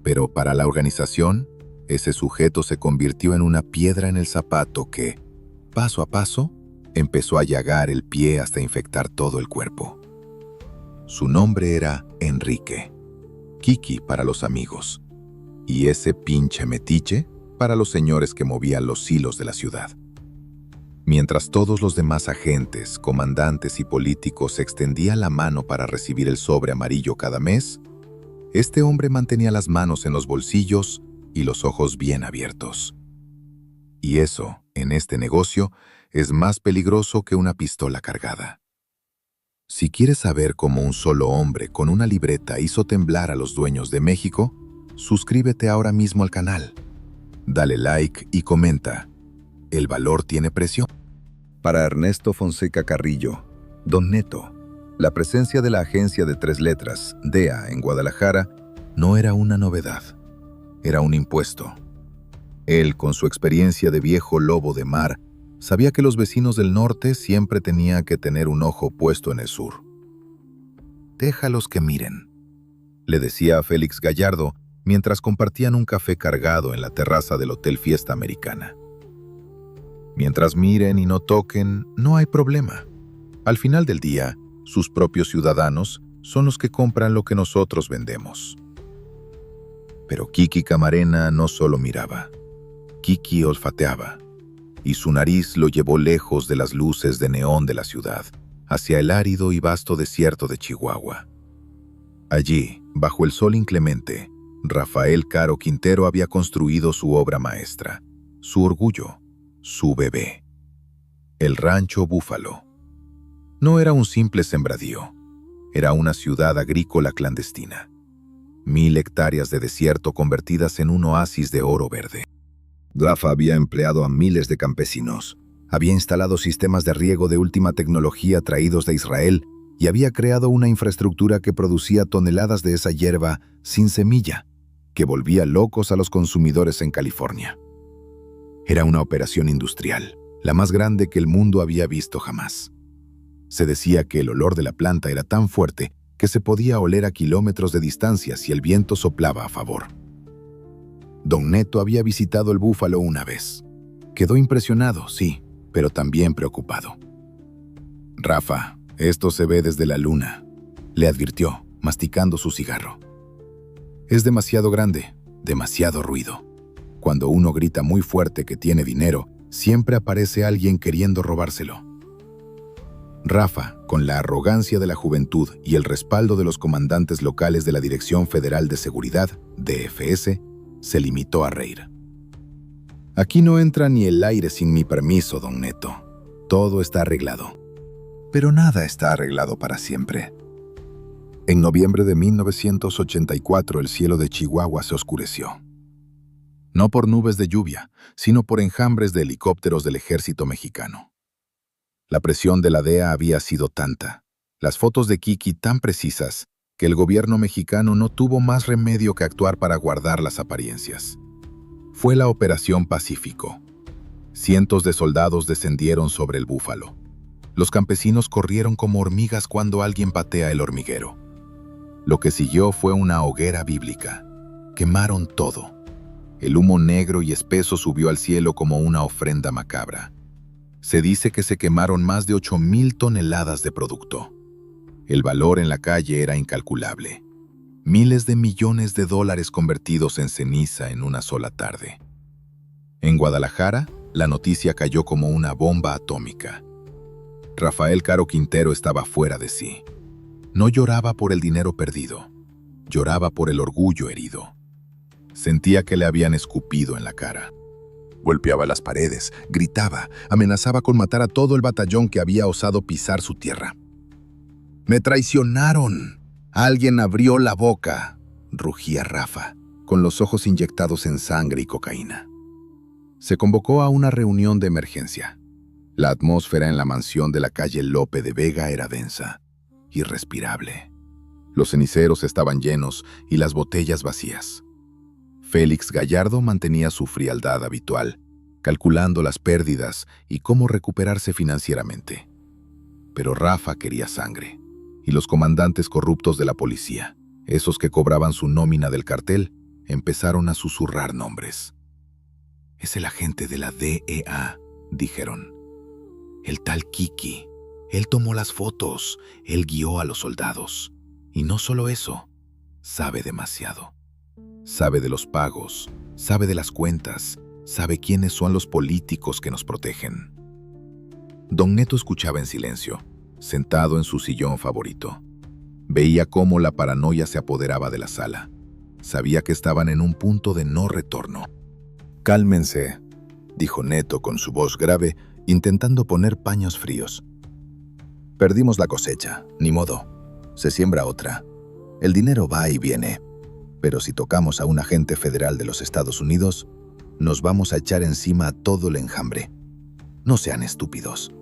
Pero para la organización, ese sujeto se convirtió en una piedra en el zapato que, paso a paso, empezó a llagar el pie hasta infectar todo el cuerpo. Su nombre era Enrique, Kiki para los amigos, y ese pinche metiche para los señores que movían los hilos de la ciudad. Mientras todos los demás agentes, comandantes y políticos extendían la mano para recibir el sobre amarillo cada mes, este hombre mantenía las manos en los bolsillos y los ojos bien abiertos. Y eso, en este negocio, es más peligroso que una pistola cargada. Si quieres saber cómo un solo hombre con una libreta hizo temblar a los dueños de México, suscríbete ahora mismo al canal. Dale like y comenta. El valor tiene precio. Para Ernesto Fonseca Carrillo, Don Neto, la presencia de la agencia de 3 letras, DEA, en Guadalajara, no era una novedad, era un impuesto. Él, con su experiencia de viejo lobo de mar, sabía que los vecinos del norte siempre tenían que tener un ojo puesto en el sur. «Déjalos que miren», le decía a Félix Gallardo mientras compartían un café cargado en la terraza del Hotel Fiesta Americana. «Mientras miren y no toquen, no hay problema. Al final del día, sus propios ciudadanos son los que compran lo que nosotros vendemos». Pero Kiki Camarena no solo miraba. Kiki olfateaba, y su nariz lo llevó lejos de las luces de neón de la ciudad, hacia el árido y vasto desierto de Chihuahua. Allí, bajo el sol inclemente, Rafael Caro Quintero había construido su obra maestra, su orgullo, su bebé. El Rancho Búfalo. No era un simple sembradío, era una ciudad agrícola clandestina. 1000 hectáreas de desierto convertidas en un oasis de oro verde. Rafa había empleado a miles de campesinos, había instalado sistemas de riego de última tecnología traídos de Israel y había creado una infraestructura que producía toneladas de esa hierba sin semilla, que volvía locos a los consumidores en California. Era una operación industrial, la más grande que el mundo había visto jamás. Se decía que el olor de la planta era tan fuerte que se podía oler a kilómetros de distancia si el viento soplaba a favor. Don Neto había visitado el Búfalo una vez. Quedó impresionado, sí, pero también preocupado. «Rafa, esto se ve desde la luna», le advirtió, masticando su cigarro. «Es demasiado grande, demasiado ruido. Cuando uno grita muy fuerte que tiene dinero, siempre aparece alguien queriendo robárselo». Rafa, con la arrogancia de la juventud y el respaldo de los comandantes locales de la Dirección Federal de Seguridad, DFS, se limitó a reír. «Aquí no entra ni el aire sin mi permiso, don Neto. Todo está arreglado». Pero nada está arreglado para siempre. En noviembre de 1984 el cielo de Chihuahua se oscureció. No por nubes de lluvia, sino por enjambres de helicópteros del ejército mexicano. La presión de la DEA había sido tanta, las fotos de Kiki tan precisas, que el gobierno mexicano no tuvo más remedio que actuar para guardar las apariencias. Fue la Operación Pacífico. Cientos de soldados descendieron sobre el Búfalo. Los campesinos corrieron como hormigas cuando alguien patea el hormiguero. Lo que siguió fue una hoguera bíblica. Quemaron todo. El humo negro y espeso subió al cielo como una ofrenda macabra. Se dice que se quemaron más de 8,000 toneladas de producto. El valor en la calle era incalculable. Miles de millones de dólares convertidos en ceniza en una sola tarde. En Guadalajara, la noticia cayó como una bomba atómica. Rafael Caro Quintero estaba fuera de sí. No lloraba por el dinero perdido, lloraba por el orgullo herido. Sentía que le habían escupido en la cara. Golpeaba las paredes, gritaba, amenazaba con matar a todo el batallón que había osado pisar su tierra. «¡Me traicionaron! ¡Alguien abrió la boca!», rugía Rafa, con los ojos inyectados en sangre y cocaína. Se convocó a una reunión de emergencia. La atmósfera en la mansión de la calle Lope de Vega era densa, irrespirable. Los ceniceros estaban llenos y las botellas vacías. Félix Gallardo mantenía su frialdad habitual, calculando las pérdidas y cómo recuperarse financieramente. Pero Rafa quería sangre, y los comandantes corruptos de la policía, esos que cobraban su nómina del cartel, empezaron a susurrar nombres. «Es el agente de la DEA», dijeron. «El tal Kiki. Él tomó las fotos, él guió a los soldados. Y no solo eso, sabe demasiado. Sabe de los pagos, sabe de las cuentas, sabe quiénes son los políticos que nos protegen». Don Neto escuchaba en silencio, sentado en su sillón favorito. Veía cómo la paranoia se apoderaba de la sala. Sabía que estaban en un punto de no retorno. «Cálmense», dijo Neto con su voz grave, intentando poner paños fríos. «Perdimos la cosecha, ni modo. Se siembra otra. El dinero va y viene. Pero si tocamos a un agente federal de los Estados Unidos, nos vamos a echar encima a todo el enjambre. No sean estúpidos.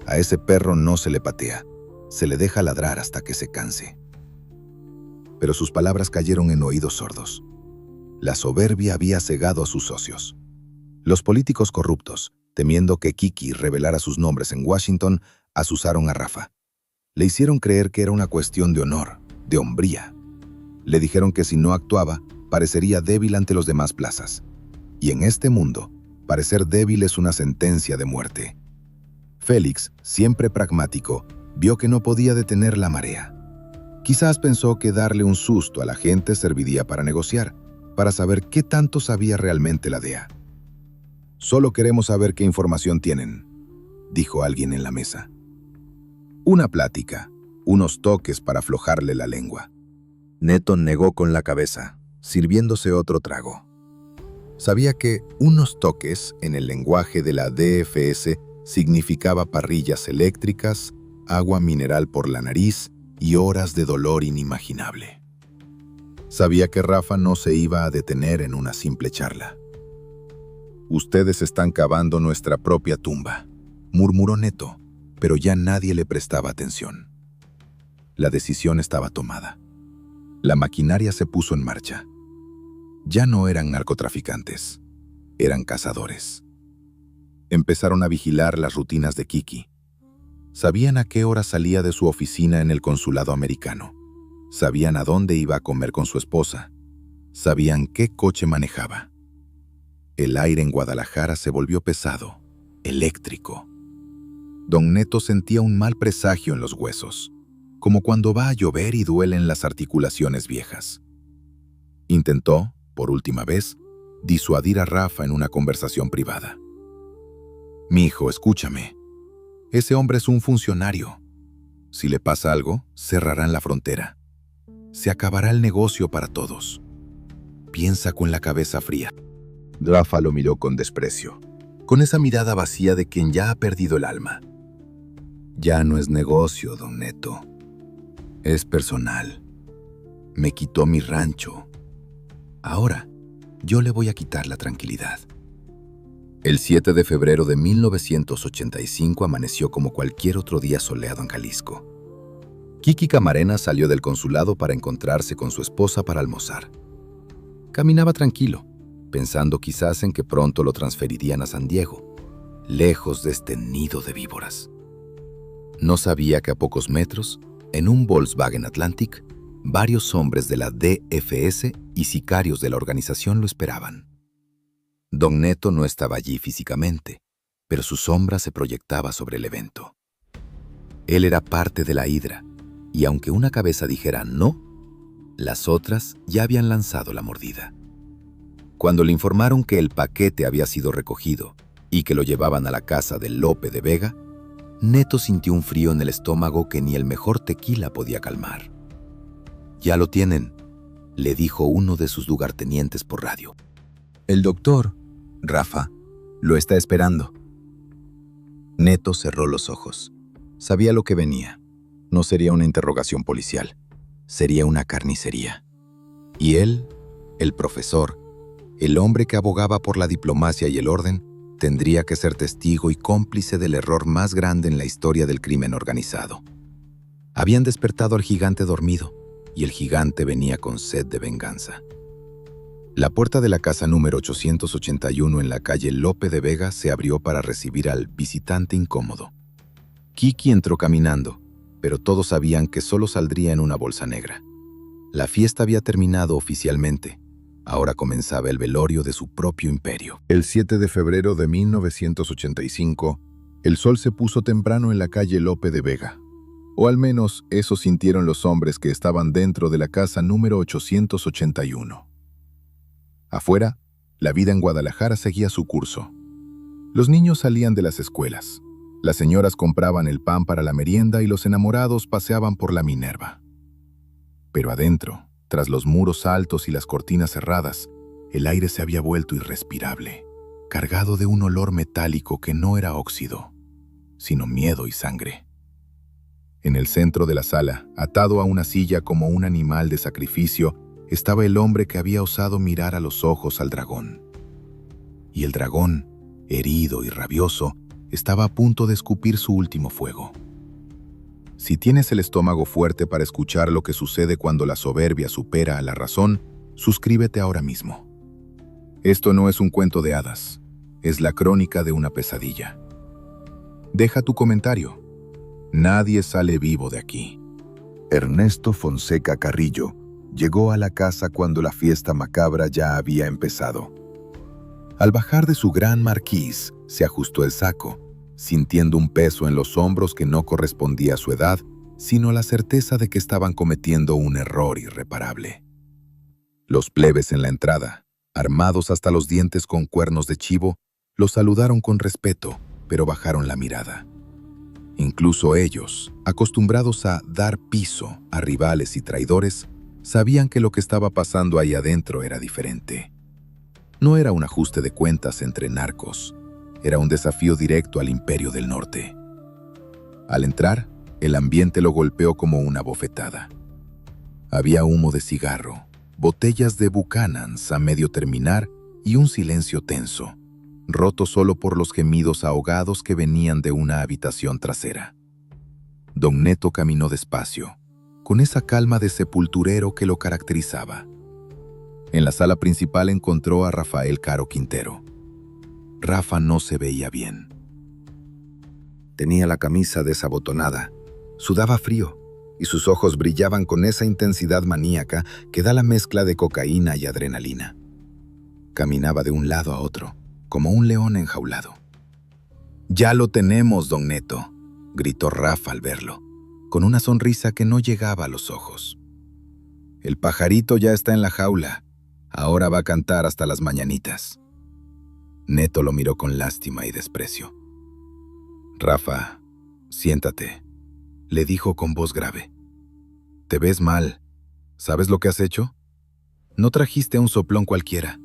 A ese perro no se le patea, se le deja ladrar hasta que se canse. Pero sus palabras cayeron en oídos sordos. La soberbia había cegado a sus socios. Los políticos corruptos, temiendo que Kiki revelara sus nombres en Washington, asusaron a Rafa. Le hicieron creer que era una cuestión de honor, de hombría. Le dijeron que si no actuaba, parecería débil ante los demás plazas. Y en este mundo, parecer débil es una sentencia de muerte. Félix, siempre pragmático, vio que no podía detener la marea. Quizás pensó que darle un susto a la gente serviría para negociar, para saber qué tanto sabía realmente la DEA. «Solo queremos saber qué información tienen», dijo alguien en la mesa. Una plática, unos toques para aflojarle la lengua. Neto negó con la cabeza, sirviéndose otro trago. Sabía que unos toques en el lenguaje de la DFS significaba parrillas eléctricas, agua mineral por la nariz y horas de dolor inimaginable. Sabía que Rafa no se iba a detener en una simple charla. «Ustedes están cavando nuestra propia tumba», murmuró Neto, pero ya nadie le prestaba atención. La decisión estaba tomada. La maquinaria se puso en marcha. Ya no eran narcotraficantes, eran cazadores. Empezaron a vigilar las rutinas de Kiki. Sabían a qué hora salía de su oficina en el consulado americano. Sabían a dónde iba a comer con su esposa. Sabían qué coche manejaba. El aire en Guadalajara se volvió pesado, eléctrico. Don Neto sentía un mal presagio en los huesos, como cuando va a llover y duelen las articulaciones viejas. Intentó, por última vez, disuadir a Rafa en una conversación privada. «Mijo, escúchame. Ese hombre es un funcionario. Si le pasa algo, cerrarán la frontera. Se acabará el negocio para todos. Piensa con la cabeza fría». Rafa lo miró con desprecio, con esa mirada vacía de quien ya ha perdido el alma. «Ya no es negocio, don Neto. Es personal. Me quitó mi rancho. Ahora, yo le voy a quitar la tranquilidad». El 7 de febrero de 1985 amaneció como cualquier otro día soleado en Jalisco. Kiki Camarena salió del consulado para encontrarse con su esposa para almorzar. Caminaba tranquilo, pensando quizás en que pronto lo transferirían a San Diego, lejos de este nido de víboras. No sabía que a pocos metros, en un Volkswagen Atlantic, varios hombres de la DFS y sicarios de la organización lo esperaban. Don Neto no estaba allí físicamente, pero su sombra se proyectaba sobre el evento. Él era parte de la hidra, y aunque una cabeza dijera no, las otras ya habían lanzado la mordida. Cuando le informaron que el paquete había sido recogido y que lo llevaban a la casa de Lope de Vega, Neto sintió un frío en el estómago que ni el mejor tequila podía calmar. «Ya lo tienen», le dijo uno de sus lugartenientes por radio. «El doctor, Rafa, lo está esperando». Neto cerró los ojos. Sabía lo que venía. No sería una interrogación policial, sería una carnicería. Y él, el profesor, el hombre que abogaba por la diplomacia y el orden, tendría que ser testigo y cómplice del error más grande en la historia del crimen organizado. Habían despertado al gigante dormido, y el gigante venía con sed de venganza. La puerta de la casa número 881 en la calle Lope de Vega se abrió para recibir al visitante incómodo. Kiki entró caminando, pero todos sabían que solo saldría en una bolsa negra. La fiesta había terminado oficialmente. Ahora comenzaba el velorio de su propio imperio. El 7 de febrero de 1985, el sol se puso temprano en la calle Lope de Vega. O al menos eso sintieron los hombres que estaban dentro de la casa número 881. Afuera, la vida en Guadalajara seguía su curso. Los niños salían de las escuelas. Las señoras compraban el pan para la merienda y los enamorados paseaban por la Minerva. Pero adentro, tras los muros altos y las cortinas cerradas, el aire se había vuelto irrespirable, cargado de un olor metálico que no era óxido, sino miedo y sangre. En el centro de la sala, atado a una silla como un animal de sacrificio, estaba el hombre que había osado mirar a los ojos al dragón. Y el dragón, herido y rabioso, estaba a punto de escupir su último fuego. Si tienes el estómago fuerte para escuchar lo que sucede cuando la soberbia supera a la razón, suscríbete ahora mismo. Esto no es un cuento de hadas, es la crónica de una pesadilla. Deja tu comentario. Nadie sale vivo de aquí. Ernesto Fonseca Carrillo llegó a la casa cuando la fiesta macabra ya había empezado. Al bajar de su gran marquís, se ajustó el saco, sintiendo un peso en los hombros que no correspondía a su edad, sino la certeza de que estaban cometiendo un error irreparable. Los plebes en la entrada, armados hasta los dientes con cuernos de chivo, los saludaron con respeto, pero bajaron la mirada. Incluso ellos, acostumbrados a dar piso a rivales y traidores, sabían que lo que estaba pasando ahí adentro era diferente. No era un ajuste de cuentas entre narcos, era un desafío directo al Imperio del Norte. Al entrar, el ambiente lo golpeó como una bofetada. Había humo de cigarro, botellas de Buchanan's a medio terminar y un silencio tenso, roto solo por los gemidos ahogados que venían de una habitación trasera. Don Neto caminó despacio, con esa calma de sepulturero que lo caracterizaba. En la sala principal encontró a Rafael Caro Quintero. Rafa no se veía bien. Tenía la camisa desabotonada, sudaba frío y sus ojos brillaban con esa intensidad maníaca que da la mezcla de cocaína y adrenalina. Caminaba de un lado a otro, como un león enjaulado. «Ya lo tenemos, don Neto», gritó Rafa al verlo, con una sonrisa que no llegaba a los ojos. «El pajarito ya está en la jaula, ahora va a cantar hasta las mañanitas». Neto lo miró con lástima y desprecio. «Rafa, siéntate», le dijo con voz grave. «Te ves mal. ¿Sabes lo que has hecho? No trajiste a un soplón cualquiera.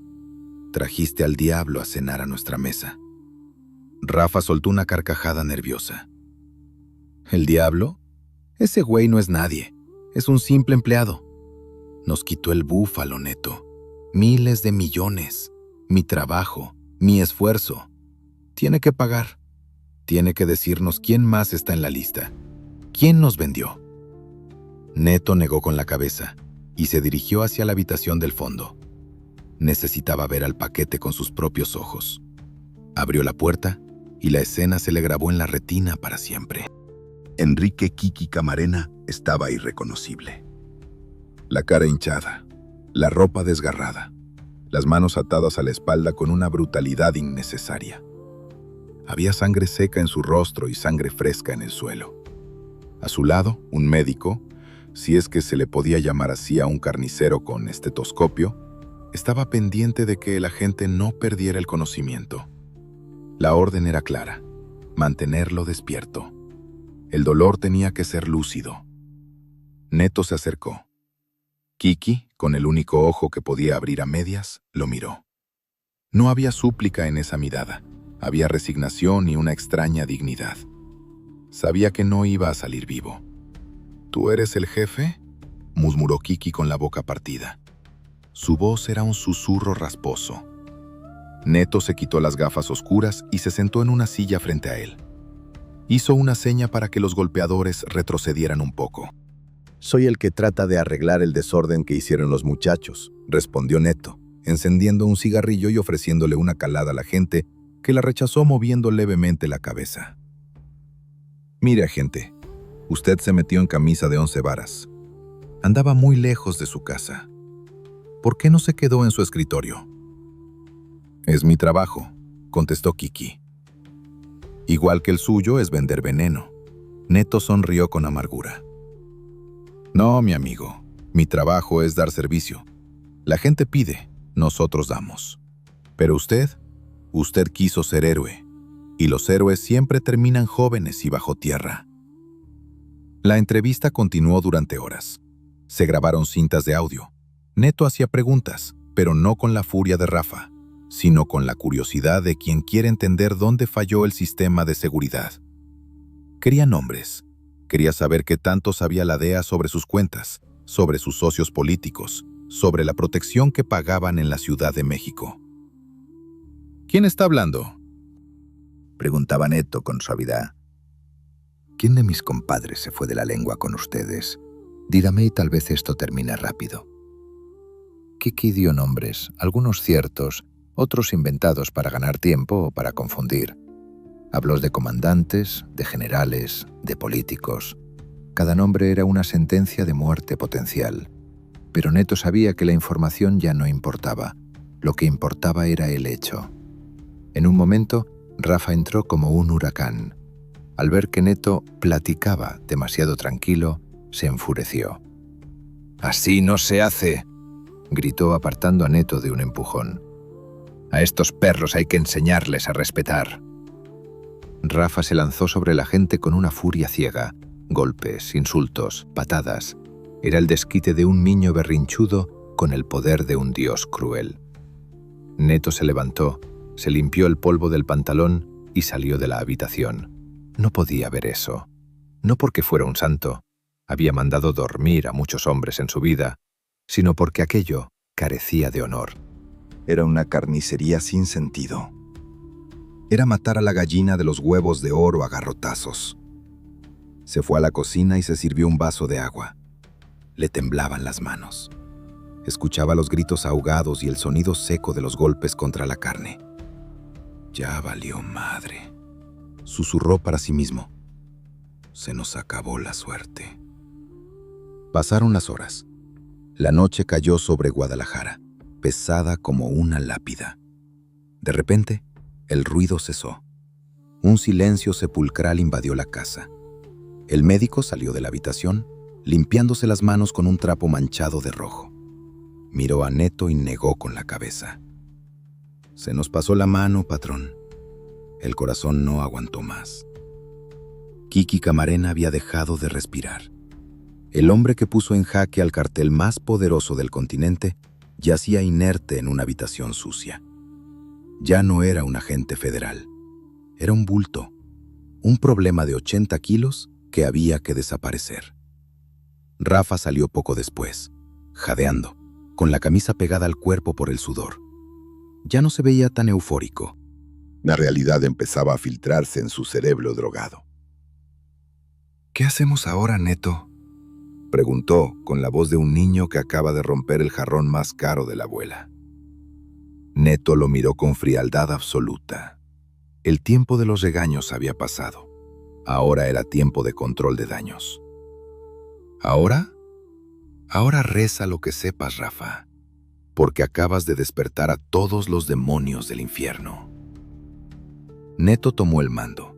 Trajiste al diablo a cenar a nuestra mesa». Rafa soltó una carcajada nerviosa. «¿El diablo? Ese güey no es nadie. Es un simple empleado. Nos quitó el búfalo, Neto. Miles de millones. Mi trabajo. Mi esfuerzo. Tiene que pagar. Tiene que decirnos quién más está en la lista. ¿Quién nos vendió?» Neto negó con la cabeza y se dirigió hacia la habitación del fondo. Necesitaba ver al paquete con sus propios ojos. Abrió la puerta y la escena se le grabó en la retina para siempre. Enrique Kiki Camarena estaba irreconocible. La cara hinchada, la ropa desgarrada, las manos atadas a la espalda con una brutalidad innecesaria. Había sangre seca en su rostro y sangre fresca en el suelo. A su lado, un médico, si es que se le podía llamar así a un carnicero con estetoscopio, estaba pendiente de que el agente no perdiera el conocimiento. La orden era clara: mantenerlo despierto. El dolor tenía que ser lúcido. Neto se acercó. Kiki, con el único ojo que podía abrir a medias, lo miró. No había súplica en esa mirada, había resignación y una extraña dignidad. Sabía que no iba a salir vivo. «¿Tú eres el jefe?», murmuró Kiki con la boca partida. Su voz era un susurro rasposo. Neto se quitó las gafas oscuras y se sentó en una silla frente a él. Hizo una seña para que los golpeadores retrocedieran un poco. «Soy el que trata de arreglar el desorden que hicieron los muchachos», respondió Neto, encendiendo un cigarrillo y ofreciéndole una calada a la gente, que la rechazó moviendo levemente la cabeza. «Mire, agente, usted se metió en camisa de 11 varas. Andaba muy lejos de su casa. ¿Por qué no se quedó en su escritorio?» «Es mi trabajo», contestó Kiki. «Igual que el suyo es vender veneno». Neto sonrió con amargura. «No, mi amigo, mi trabajo es dar servicio. La gente pide, nosotros damos. Pero usted quiso ser héroe, y los héroes siempre terminan jóvenes y bajo tierra». La entrevista continuó durante horas. Se grabaron cintas de audio. Neto hacía preguntas, pero no con la furia de Rafa, sino con la curiosidad de quien quiere entender dónde falló el sistema de seguridad. Quería nombres. Quería saber qué tanto sabía la DEA sobre sus cuentas, sobre sus socios políticos, sobre la protección que pagaban en la Ciudad de México. «¿Quién está hablando?», Preguntaba Neto con suavidad. ¿Quién de mis compadres se fue de la lengua con ustedes? Dígame y tal vez esto termine rápido. Kiki dio nombres, algunos ciertos, otros inventados para ganar tiempo o para confundir. Habló de comandantes, de generales, de políticos. Cada nombre era una sentencia de muerte potencial. Pero Neto sabía que la información ya no importaba. Lo que importaba era el hecho. En un momento, Rafa entró como un huracán. Al ver que Neto platicaba demasiado tranquilo, se enfureció. «¡Así no se hace!», gritó apartando a Neto de un empujón. «A estos perros hay que enseñarles a respetar». Rafa se lanzó sobre la gente con una furia ciega. Golpes, insultos, patadas. Era el desquite de un niño berrinchudo con el poder de un dios cruel. Neto se levantó, se limpió el polvo del pantalón y salió de la habitación. No podía ver eso. No porque fuera un santo. Había mandado dormir a muchos hombres en su vida, sino porque aquello carecía de honor. Era una carnicería sin sentido. Era matar a la gallina de los huevos de oro a garrotazos. Se fue a la cocina y se sirvió un vaso de agua. Le temblaban las manos. Escuchaba los gritos ahogados y el sonido seco de los golpes contra la carne. «Ya valió madre», susurró para sí mismo. «Se nos acabó la suerte». Pasaron las horas. La noche cayó sobre Guadalajara, pesada como una lápida. De repente, el ruido cesó. Un silencio sepulcral invadió la casa. El médico salió de la habitación, limpiándose las manos con un trapo manchado de rojo. Miró a Neto y negó con la cabeza. «Se nos pasó la mano, patrón». El corazón no aguantó más. Kiki Camarena había dejado de respirar. El hombre que puso en jaque al cartel más poderoso del continente yacía inerte en una habitación sucia. Ya no era un agente federal. Era un bulto, un problema de 80 kilos que había que desaparecer. Rafa salió poco después, jadeando, con la camisa pegada al cuerpo por el sudor. Ya no se veía tan eufórico. La realidad empezaba a filtrarse en su cerebro drogado. «¿Qué hacemos ahora, Neto?», preguntó con la voz de un niño que acaba de romper el jarrón más caro de la abuela. Neto lo miró con frialdad absoluta. El tiempo de los regaños había pasado. Ahora era tiempo de control de daños. ¿Ahora? Ahora reza lo que sepas, Rafa, porque acabas de despertar a todos los demonios del infierno. Neto tomó el mando.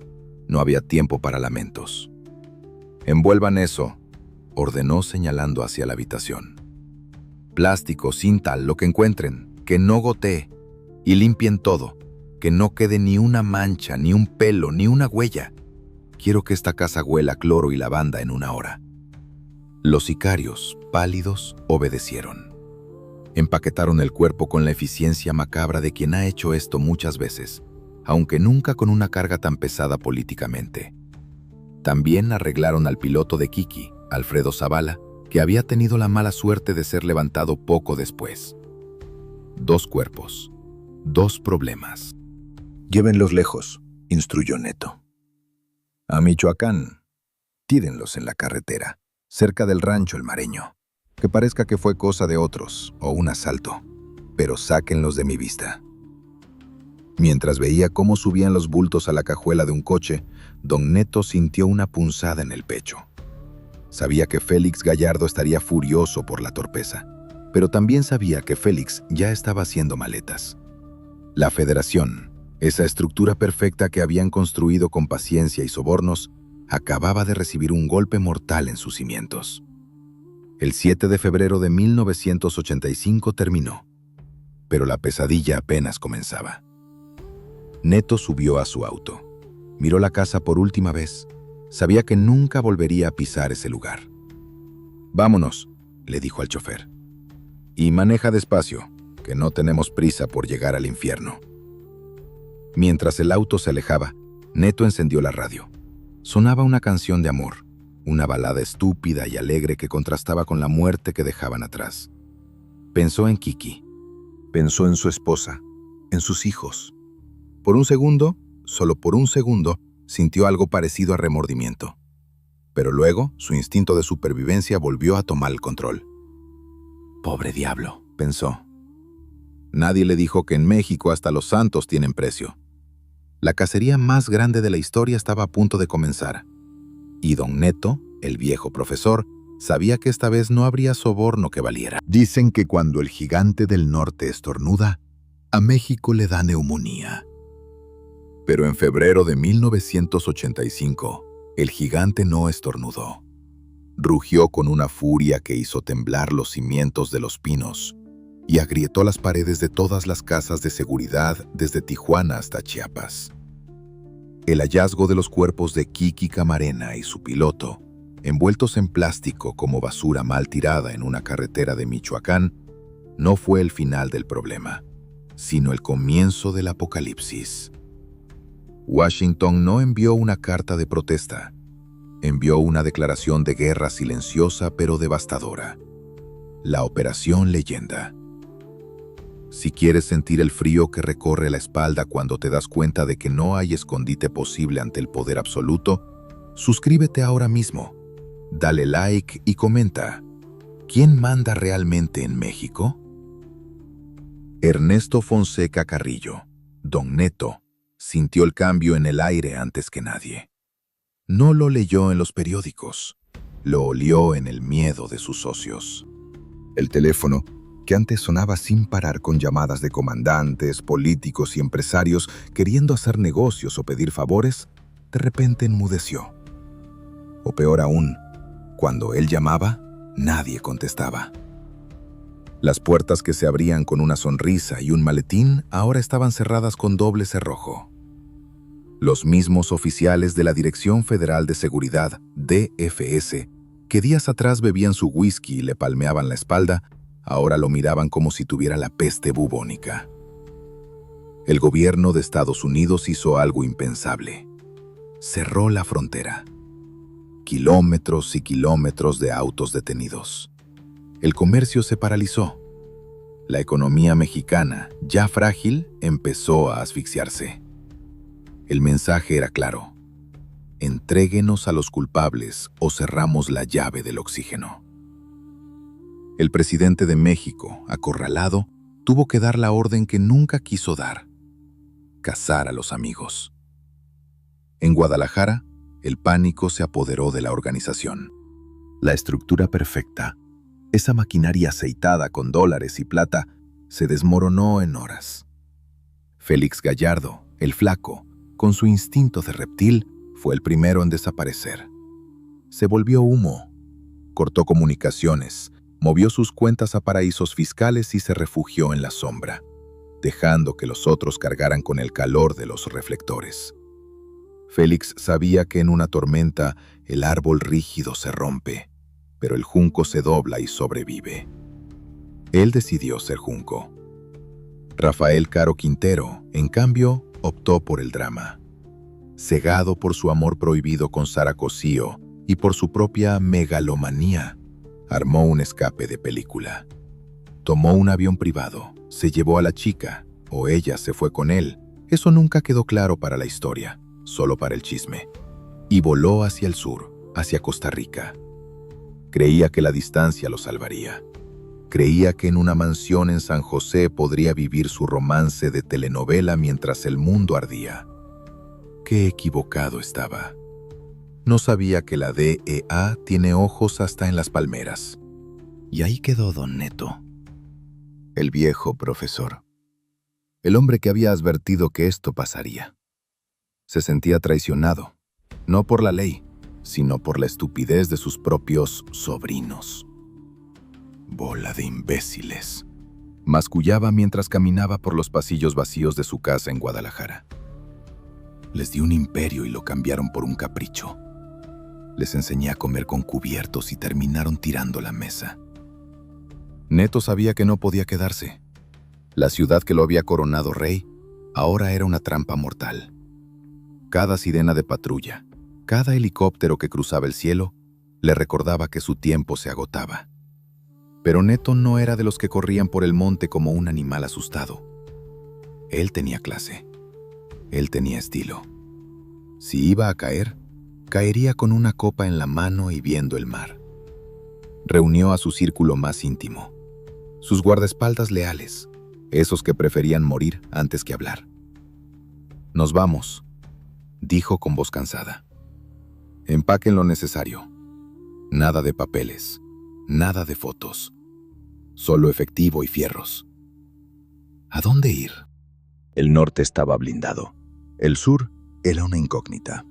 No había tiempo para lamentos. «Envuelvan eso», ordenó señalando hacia la habitación. «Plástico, cinta, lo que encuentren, que no gotee, y limpien todo, que no quede ni una mancha, ni un pelo, ni una huella. Quiero que esta casa huela a cloro y lavanda en 1 hora». Los sicarios, pálidos, obedecieron. Empaquetaron el cuerpo con la eficiencia macabra de quien ha hecho esto muchas veces, aunque nunca con una carga tan pesada políticamente. También arreglaron al piloto de Kiki, Alfredo Zavala, que había tenido la mala suerte de ser levantado poco después. 2 cuerpos, 2 problemas. «Llévenlos lejos», instruyó Neto. «A Michoacán. Tírenlos en la carretera, cerca del rancho El Mareño. Que parezca que fue cosa de otros o un asalto, pero sáquenlos de mi vista». Mientras veía cómo subían los bultos a la cajuela de un coche, don Neto sintió una punzada en el pecho. Sabía que Félix Gallardo estaría furioso por la torpeza, pero también sabía que Félix ya estaba haciendo maletas. La Federación, esa estructura perfecta que habían construido con paciencia y sobornos, acababa de recibir un golpe mortal en sus cimientos. El 7 de febrero de 1985 terminó, pero la pesadilla apenas comenzaba. Neto subió a su auto. Miró la casa por última vez. Sabía que nunca volvería a pisar ese lugar. «Vámonos», le dijo al chofer. «Y maneja despacio, que no tenemos prisa por llegar al infierno». Mientras el auto se alejaba, Neto encendió la radio. Sonaba una canción de amor, una balada estúpida y alegre que contrastaba con la muerte que dejaban atrás. Pensó en Kiki. Pensó en su esposa, en sus hijos. Por un segundo, solo por un segundo, sintió algo parecido a remordimiento. Pero luego, su instinto de supervivencia volvió a tomar el control. «Pobre diablo», pensó. Nadie le dijo que en México hasta los santos tienen precio. La cacería más grande de la historia estaba a punto de comenzar. Y don Neto, el viejo profesor, sabía que esta vez no habría soborno que valiera. Dicen que cuando el gigante del norte estornuda, a México le da neumonía. Pero en febrero de 1985, el gigante no estornudó. Rugió con una furia que hizo temblar los cimientos de los pinos y agrietó las paredes de todas las casas de seguridad desde Tijuana hasta Chiapas. El hallazgo de los cuerpos de Kiki Camarena y su piloto, envueltos en plástico como basura mal tirada en una carretera de Michoacán, no fue el final del problema, sino el comienzo del apocalipsis. Washington no envió una carta de protesta, envió una declaración de guerra silenciosa pero devastadora. La Operación Leyenda. Si quieres sentir el frío que recorre la espalda cuando te das cuenta de que no hay escondite posible ante el poder absoluto, suscríbete ahora mismo. Dale like y comenta. ¿Quién manda realmente en México? Ernesto Fonseca Carrillo, don Neto, sintió el cambio en el aire antes que nadie. No lo leyó en los periódicos, lo olió en el miedo de sus socios. El teléfono, que antes sonaba sin parar con llamadas de comandantes, políticos y empresarios queriendo hacer negocios o pedir favores, de repente enmudeció. O peor aún, cuando él llamaba, nadie contestaba. Las puertas que se abrían con una sonrisa y un maletín ahora estaban cerradas con doble cerrojo. Los mismos oficiales de la Dirección Federal de Seguridad, DFS, que días atrás bebían su whisky y le palmeaban la espalda, ahora lo miraban como si tuviera la peste bubónica. El gobierno de Estados Unidos hizo algo impensable. Cerró la frontera. Kilómetros y kilómetros de autos detenidos. El comercio se paralizó. La economía mexicana, ya frágil, empezó a asfixiarse. El mensaje era claro: entréguenos a los culpables o cerramos la llave del oxígeno. El presidente de México, acorralado, tuvo que dar la orden que nunca quiso dar: cazar a los amigos. En Guadalajara, el pánico se apoderó de la organización. La estructura perfecta, esa maquinaria aceitada con dólares y plata, se desmoronó en horas. Félix Gallardo, el flaco, con su instinto de reptil, fue el primero en desaparecer. Se volvió humo, cortó comunicaciones, movió sus cuentas a paraísos fiscales y se refugió en la sombra, dejando que los otros cargaran con el calor de los reflectores. Félix sabía que en una tormenta el árbol rígido se rompe, pero el junco se dobla y sobrevive. Él decidió ser junco. Rafael Caro Quintero, en cambio, optó por el drama. Cegado por su amor prohibido con Sara Cosío y por su propia megalomanía, armó un escape de película. Tomó un avión privado, se llevó a la chica, o ella se fue con él. Eso nunca quedó claro para la historia, solo para el chisme. Y voló hacia el sur, hacia Costa Rica. Creía que la distancia lo salvaría. Creía que en una mansión en San José podría vivir su romance de telenovela mientras el mundo ardía. Qué equivocado estaba. No sabía que la DEA tiene ojos hasta en las palmeras. Y ahí quedó don Neto, el viejo profesor. El hombre que había advertido que esto pasaría. Se sentía traicionado, no por la ley, sino por la estupidez de sus propios sobrinos. Bola de imbéciles. Mascullaba mientras caminaba por los pasillos vacíos de su casa en Guadalajara. Les di un imperio y lo cambiaron por un capricho. Les enseñé a comer con cubiertos y terminaron tirando la mesa. Neto sabía que no podía quedarse. La ciudad que lo había coronado rey ahora era una trampa mortal. Cada sirena de patrulla, cada helicóptero que cruzaba el cielo, le recordaba que su tiempo se agotaba. Pero Neto no era de los que corrían por el monte como un animal asustado. Él tenía clase. Él tenía estilo. Si iba a caer, caería con una copa en la mano y viendo el mar. Reunió a su círculo más íntimo, sus guardaespaldas leales, esos que preferían morir antes que hablar. «Nos vamos», dijo con voz cansada. «Empaquen lo necesario. Nada de papeles, nada de fotos. Solo efectivo y fierros». ¿A dónde ir? El norte estaba blindado. El sur era una incógnita.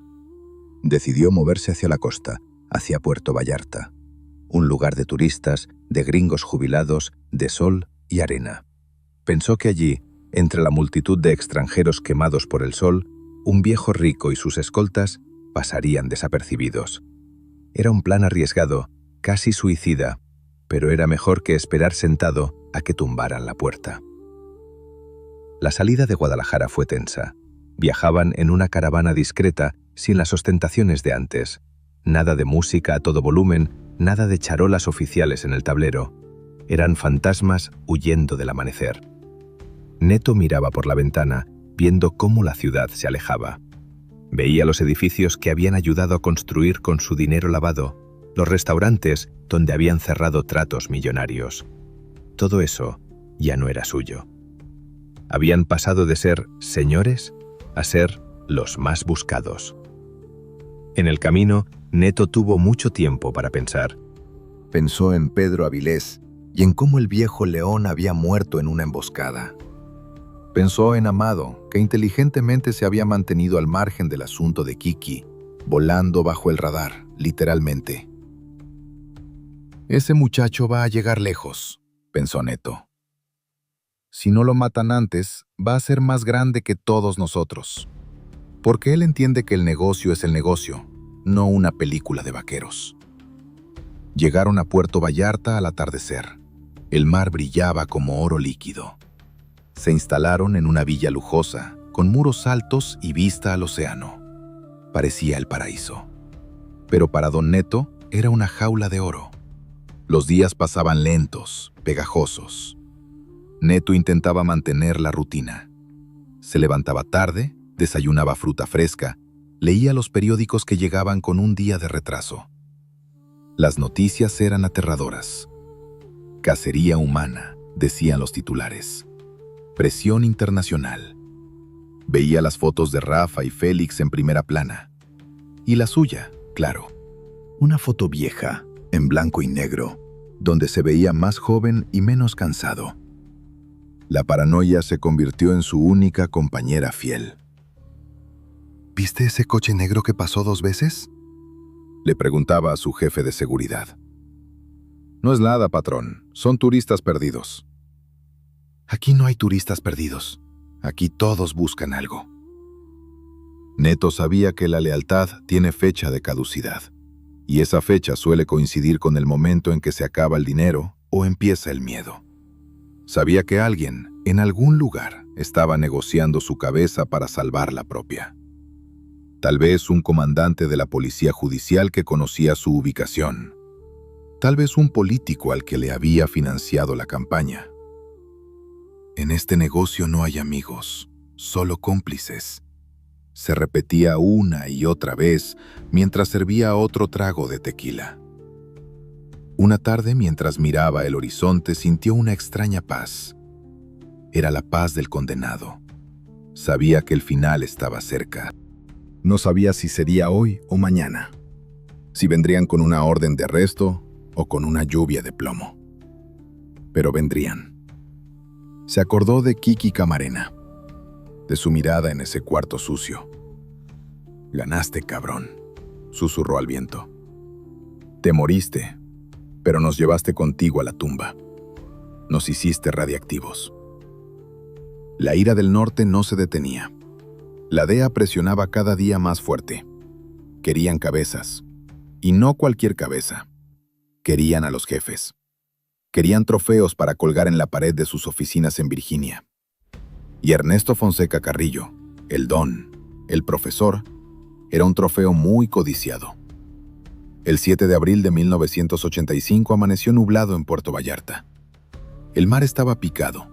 Decidió moverse hacia la costa, hacia Puerto Vallarta, un lugar de turistas, de gringos jubilados, de sol y arena. Pensó que allí, entre la multitud de extranjeros quemados por el sol, un viejo rico y sus escoltas pasarían desapercibidos. Era un plan arriesgado, casi suicida, pero era mejor que esperar sentado a que tumbaran la puerta. La salida de Guadalajara fue tensa. Viajaban en una caravana discreta, sin las ostentaciones de antes. Nada de música a todo volumen, nada de charolas oficiales en el tablero. Eran fantasmas huyendo del amanecer. Neto miraba por la ventana, viendo cómo la ciudad se alejaba. Veía los edificios que habían ayudado a construir con su dinero lavado, los restaurantes donde habían cerrado tratos millonarios. Todo eso ya no era suyo. Habían pasado de ser señores a ser los más buscados. En el camino, Neto tuvo mucho tiempo para pensar. Pensó en Pedro Avilés y en cómo el viejo león había muerto en una emboscada. Pensó en Amado, que inteligentemente se había mantenido al margen del asunto de Kiki, volando bajo el radar, literalmente. Ese muchacho va a llegar lejos, pensó Neto. Si no lo matan antes, va a ser más grande que todos nosotros. Porque él entiende que el negocio es el negocio, no una película de vaqueros. Llegaron a Puerto Vallarta al atardecer. El mar brillaba como oro líquido. Se instalaron en una villa lujosa, con muros altos y vista al océano. Parecía el paraíso. Pero para don Neto era una jaula de oro. Los días pasaban lentos, pegajosos. Neto intentaba mantener la rutina. Se levantaba tarde, desayunaba fruta fresca, leía los periódicos que llegaban con un día de retraso. Las noticias eran aterradoras. Cacería humana, decían los titulares. Presión internacional. Veía las fotos de Rafa y Félix en primera plana. Y la suya, claro. Una foto vieja, en blanco y negro, donde se veía más joven y menos cansado. La paranoia se convirtió en su única compañera fiel. ¿Viste ese coche negro que pasó 2 veces? Le preguntaba a su jefe de seguridad. No es nada, patrón. Son turistas perdidos. Aquí no hay turistas perdidos. Aquí todos buscan algo. Neto sabía que la lealtad tiene fecha de caducidad, y esa fecha suele coincidir con el momento en que se acaba el dinero o empieza el miedo. Sabía que alguien, en algún lugar, estaba negociando su cabeza para salvar la propia. Tal vez un comandante de la policía judicial que conocía su ubicación. Tal vez un político al que le había financiado la campaña. En este negocio no hay amigos, solo cómplices. Se repetía una y otra vez mientras servía otro trago de tequila. Una tarde, mientras miraba el horizonte, sintió una extraña paz. Era la paz del condenado. Sabía que el final estaba cerca. No sabía si sería hoy o mañana. Si vendrían con una orden de arresto o con una lluvia de plomo. Pero vendrían. Se acordó de Kiki Camarena, de su mirada en ese cuarto sucio. «Ganaste, cabrón», susurró al viento. «Te moriste, pero nos llevaste contigo a la tumba. Nos hiciste radiactivos». La ira del norte no se detenía. La DEA presionaba cada día más fuerte. Querían cabezas. Y no cualquier cabeza. Querían a los jefes. Querían trofeos para colgar en la pared de sus oficinas en Virginia. Y Ernesto Fonseca Carrillo, el don, el profesor, era un trofeo muy codiciado. El 7 de abril de 1985 amaneció nublado en Puerto Vallarta. El mar estaba picado.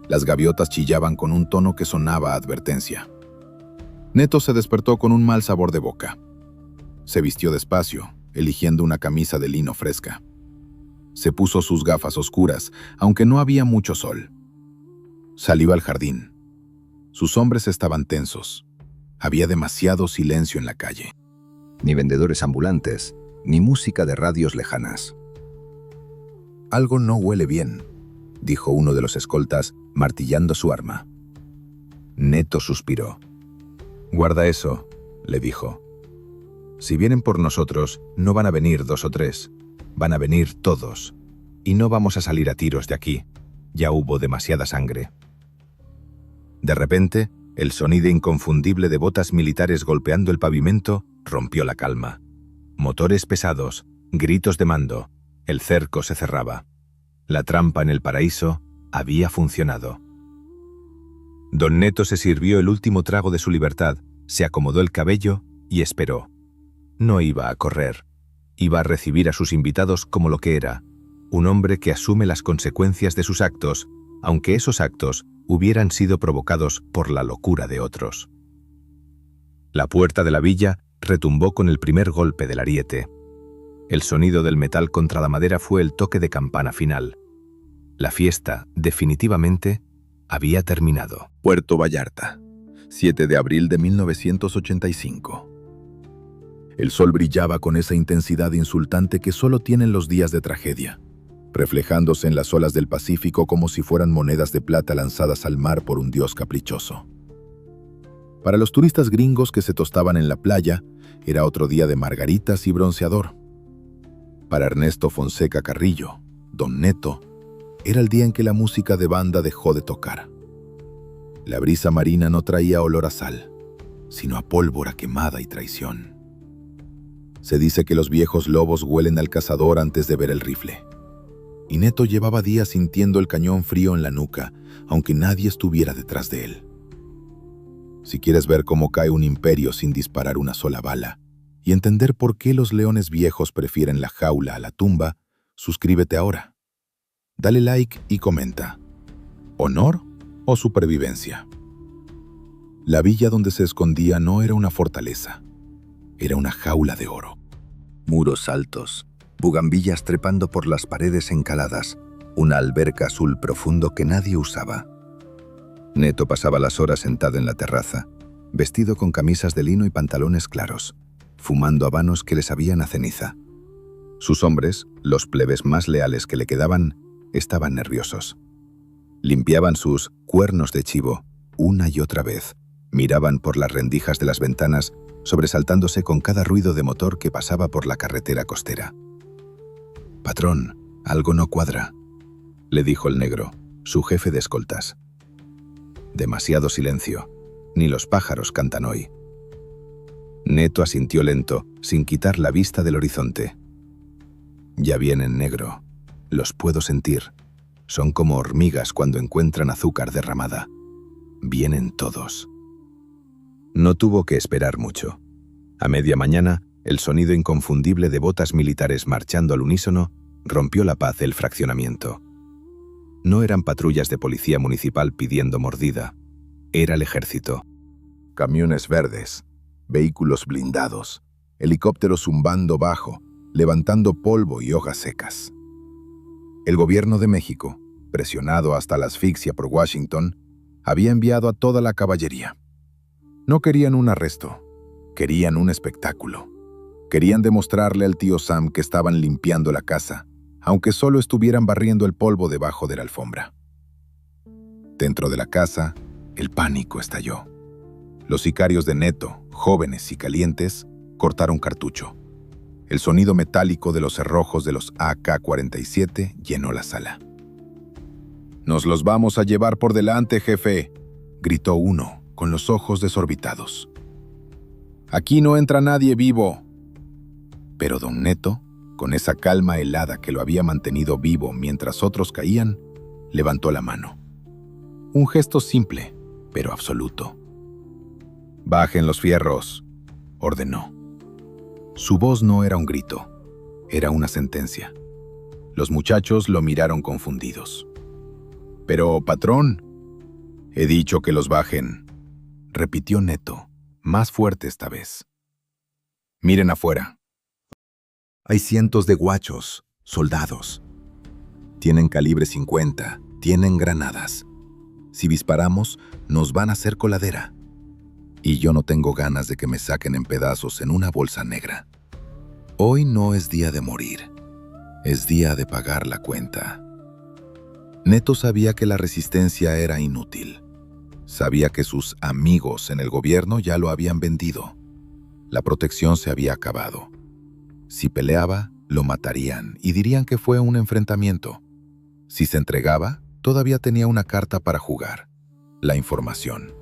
Las gaviotas chillaban con un tono que sonaba a advertencia. Neto se despertó con un mal sabor de boca. Se vistió despacio, eligiendo una camisa de lino fresca. Se puso sus gafas oscuras, aunque no había mucho sol. Salió al jardín. Sus hombres estaban tensos. Había demasiado silencio en la calle. Ni vendedores ambulantes, ni música de radios lejanas. «Algo no huele bien», dijo uno de los escoltas, martillando su arma. Neto suspiró. «Guarda eso», le dijo. «Si vienen por nosotros, no van a venir 2 o 3, van a venir todos. Y no vamos a salir a tiros de aquí. Ya hubo demasiada sangre». De repente, el sonido inconfundible de botas militares golpeando el pavimento rompió la calma. Motores pesados, gritos de mando. El cerco se cerraba. La trampa en el paraíso había funcionado. Don Neto se sirvió el último trago de su libertad, se acomodó el cabello y esperó. No iba a correr. Iba a recibir a sus invitados como lo que era, un hombre que asume las consecuencias de sus actos, aunque esos actos hubieran sido provocados por la locura de otros. La puerta de la villa retumbó con el primer golpe del ariete. El sonido del metal contra la madera fue el toque de campana final. La fiesta, definitivamente, había terminado. Puerto Vallarta, 7 de abril de 1985. El sol brillaba con esa intensidad insultante que solo tienen los días de tragedia, reflejándose en las olas del Pacífico como si fueran monedas de plata lanzadas al mar por un dios caprichoso. Para los turistas gringos que se tostaban en la playa, era otro día de margaritas y bronceador. Para Ernesto Fonseca Carrillo, Don Neto, era el día en que la música de banda dejó de tocar. La brisa marina no traía olor a sal, sino a pólvora quemada y traición. Se dice que los viejos lobos huelen al cazador antes de ver el rifle. Y Neto llevaba días sintiendo el cañón frío en la nuca, aunque nadie estuviera detrás de él. Si quieres ver cómo cae un imperio sin disparar una sola bala, y entender por qué los leones viejos prefieren la jaula a la tumba, suscríbete ahora. Dale like y comenta. ¿Honor o supervivencia? La villa donde se escondía no era una fortaleza, era una jaula de oro. Muros altos, bugambillas trepando por las paredes encaladas, una alberca azul profundo que nadie usaba. Neto pasaba las horas sentado en la terraza, vestido con camisas de lino y pantalones claros, fumando habanos que le sabían a ceniza. Sus hombres, los plebes más leales que le quedaban, estaban nerviosos. Limpiaban sus cuernos de chivo una y otra vez, miraban por las rendijas de las ventanas, sobresaltándose con cada ruido de motor que pasaba por la carretera costera. «Patrón, algo no cuadra», le dijo el negro, su jefe de escoltas. «Demasiado silencio. Ni los pájaros cantan hoy». Neto asintió lento, sin quitar la vista del horizonte. «Ya vienen, negro. Los puedo sentir. Son como hormigas cuando encuentran azúcar derramada. Vienen todos». No tuvo que esperar mucho. A media mañana, el sonido inconfundible de botas militares marchando al unísono rompió la paz del fraccionamiento. No eran patrullas de policía municipal pidiendo mordida. Era el ejército. Camiones verdes, vehículos blindados, helicópteros zumbando bajo, levantando polvo y hojas secas. El gobierno de México, presionado hasta la asfixia por Washington, había enviado a toda la caballería. No querían un arresto, querían un espectáculo. Querían demostrarle al tío Sam que estaban limpiando la casa, aunque solo estuvieran barriendo el polvo debajo de la alfombra. Dentro de la casa, el pánico estalló. Los sicarios de Neto, jóvenes y calientes, cortaron cartucho. El sonido metálico de los cerrojos de los AK-47 llenó la sala. «Nos los vamos a llevar por delante, jefe», gritó uno, con los ojos desorbitados. «Aquí no entra nadie vivo». Pero don Neto, con esa calma helada que lo había mantenido vivo mientras otros caían, levantó la mano. Un gesto simple, pero absoluto. «Bajen los fierros», ordenó. Su voz no era un grito, era una sentencia. Los muchachos lo miraron confundidos. «Pero, patrón». «He dicho que los bajen», repitió Neto, más fuerte esta vez. Miren afuera. Hay cientos de guachos, soldados. Tienen calibre 50, tienen granadas. Si disparamos, nos van a hacer coladera. Y yo no tengo ganas de que me saquen en pedazos en una bolsa negra. Hoy no es día de morir, es día de pagar la cuenta. Neto sabía que la resistencia era inútil. Sabía que sus amigos en el gobierno ya lo habían vendido. La protección se había acabado. Si peleaba, lo matarían y dirían que fue un enfrentamiento. Si se entregaba, todavía tenía una carta para jugar: la información.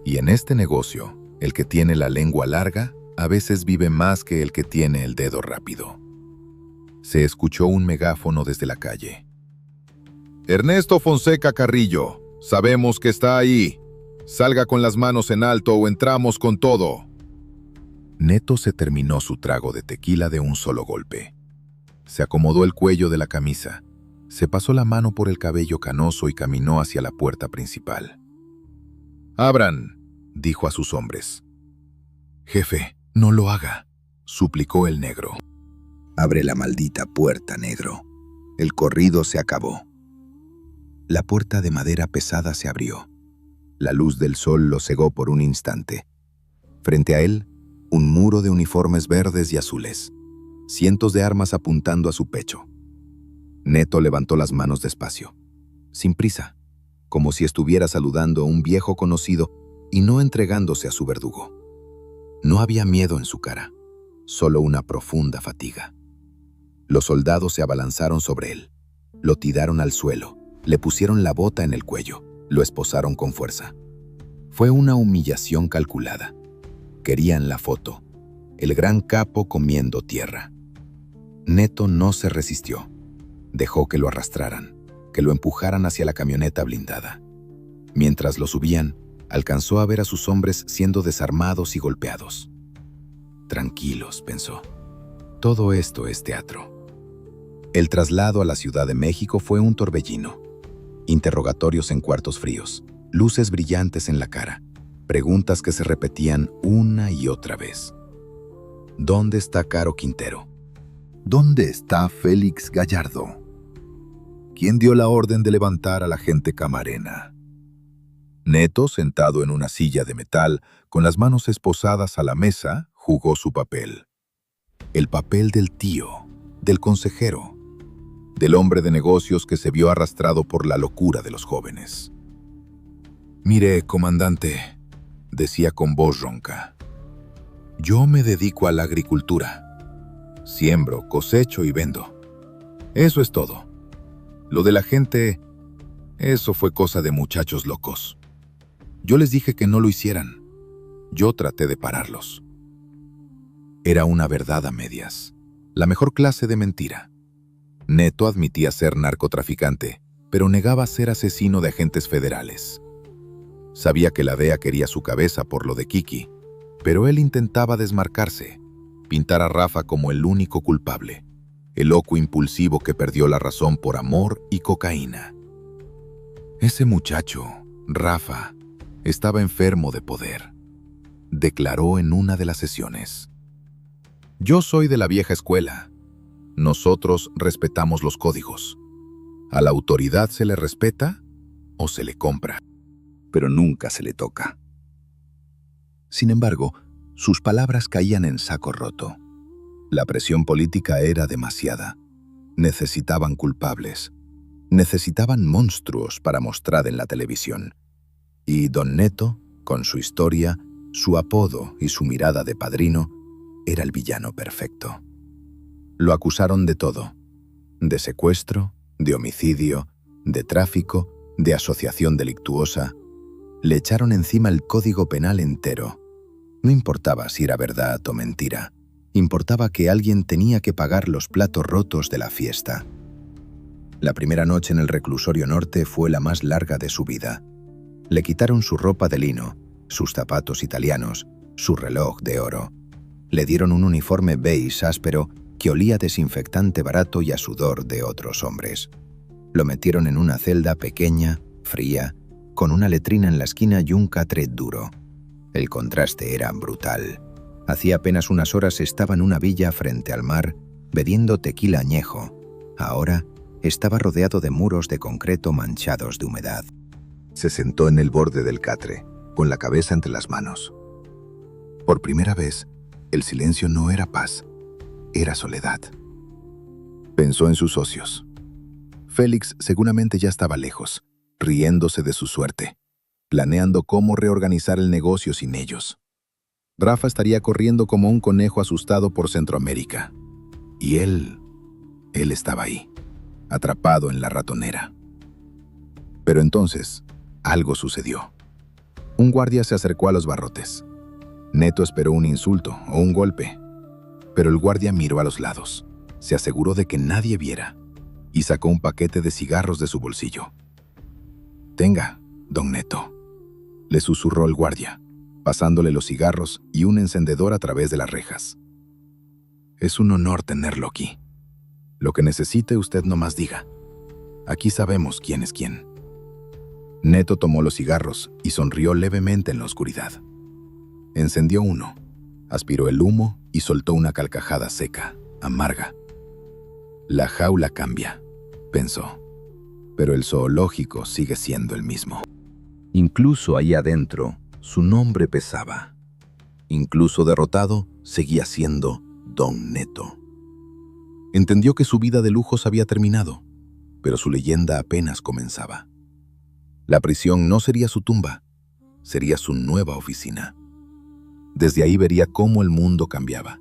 Y en este negocio, el que tiene la lengua larga a veces vive más que el que tiene el dedo rápido. Se escuchó un megáfono desde la calle. Ernesto Fonseca Carrillo, sabemos que está ahí. Salga con las manos en alto o entramos con todo. Neto se terminó su trago de tequila de un solo golpe. Se acomodó el cuello de la camisa, se pasó la mano por el cabello canoso y caminó hacia la puerta principal. «Abran», dijo a sus hombres. «Jefe, no lo haga», suplicó el negro. «Abre la maldita puerta, negro. El corrido se acabó». La puerta de madera pesada se abrió. La luz del sol lo cegó por un instante. Frente a él, un muro de uniformes verdes y azules. Cientos de armas apuntando a su pecho. Neto levantó las manos despacio, sin prisa, como si estuviera saludando a un viejo conocido y no entregándose a su verdugo. No había miedo en su cara, solo una profunda fatiga. Los soldados se abalanzaron sobre él, lo tiraron al suelo, le pusieron la bota en el cuello, lo esposaron con fuerza. Fue una humillación calculada. Querían la foto, el gran capo comiendo tierra. Neto no se resistió. Dejó que lo arrastraran, que lo empujaran hacia la camioneta blindada. Mientras lo subían, alcanzó a ver a sus hombres siendo desarmados y golpeados. Tranquilos, pensó. Todo esto es teatro. El traslado a la Ciudad de México fue un torbellino. Interrogatorios en cuartos fríos, luces brillantes en la cara, preguntas que se repetían una y otra vez. ¿Dónde está Caro Quintero? ¿Dónde está Félix Gallardo? ¿Quién dio la orden de levantar a la gente Camarena? Neto, sentado en una silla de metal, con las manos esposadas a la mesa, jugó su papel. El papel del tío, del consejero, del hombre de negocios que se vio arrastrado por la locura de los jóvenes. «Mire, comandante», decía con voz ronca, «yo me dedico a la agricultura. Siembro, cosecho y vendo. Eso es todo. Lo de la gente, eso fue cosa de muchachos locos. Yo les dije que no lo hicieran. Yo traté de pararlos». Era una verdad a medias, la mejor clase de mentira. Neto admitía ser narcotraficante, pero negaba ser asesino de agentes federales. Sabía que la DEA quería su cabeza por lo de Kiki, pero él intentaba desmarcarse, pintar a Rafa como el único culpable, el loco impulsivo que perdió la razón por amor y cocaína. Ese muchacho, Rafa, estaba enfermo de poder, declaró en una de las sesiones. «Yo soy de la vieja escuela. Nosotros respetamos los códigos. A la autoridad se le respeta o se le compra, pero nunca se le toca». Sin embargo, sus palabras caían en saco roto. La presión política era demasiada. Necesitaban culpables. Necesitaban monstruos para mostrar en la televisión. Y don Neto, con su historia, su apodo y su mirada de padrino, era el villano perfecto. Lo acusaron de todo: de secuestro, de homicidio, de tráfico, de asociación delictuosa. Le echaron encima el código penal entero. No importaba si era verdad o mentira. Importaba que alguien tenía que pagar los platos rotos de la fiesta. La primera noche en el reclusorio norte fue la más larga de su vida. Le quitaron su ropa de lino, sus zapatos italianos, su reloj de oro. Le dieron un uniforme beige áspero que olía a desinfectante barato y a sudor de otros hombres. Lo metieron en una celda pequeña, fría, con una letrina en la esquina y un catre duro. El contraste era brutal. Hacía apenas unas horas estaba en una villa frente al mar, bebiendo tequila añejo. Ahora estaba rodeado de muros de concreto manchados de humedad. Se sentó en el borde del catre, con la cabeza entre las manos. Por primera vez, el silencio no era paz, era soledad. Pensó en sus socios. Félix seguramente ya estaba lejos, riéndose de su suerte, planeando cómo reorganizar el negocio sin ellos. Rafa estaría corriendo como un conejo asustado por Centroamérica. Y él estaba ahí, atrapado en la ratonera. Pero entonces, algo sucedió. Un guardia se acercó a los barrotes. Neto esperó un insulto o un golpe, pero el guardia miró a los lados, se aseguró de que nadie viera y sacó un paquete de cigarros de su bolsillo. «Tenga, don Neto», le susurró el guardia, pasándole los cigarros y un encendedor a través de las rejas. «Es un honor tenerlo aquí. Lo que necesite usted nomás diga. Aquí sabemos quién es quién». Neto tomó los cigarros y sonrió levemente en la oscuridad. Encendió uno, aspiró el humo y soltó una carcajada seca, amarga. «La jaula cambia», pensó, «pero el zoológico sigue siendo el mismo». Incluso ahí adentro, su nombre pesaba. Incluso derrotado, seguía siendo Don Neto. Entendió que su vida de lujos había terminado, pero su leyenda apenas comenzaba. La prisión no sería su tumba, sería su nueva oficina. Desde ahí vería cómo el mundo cambiaba,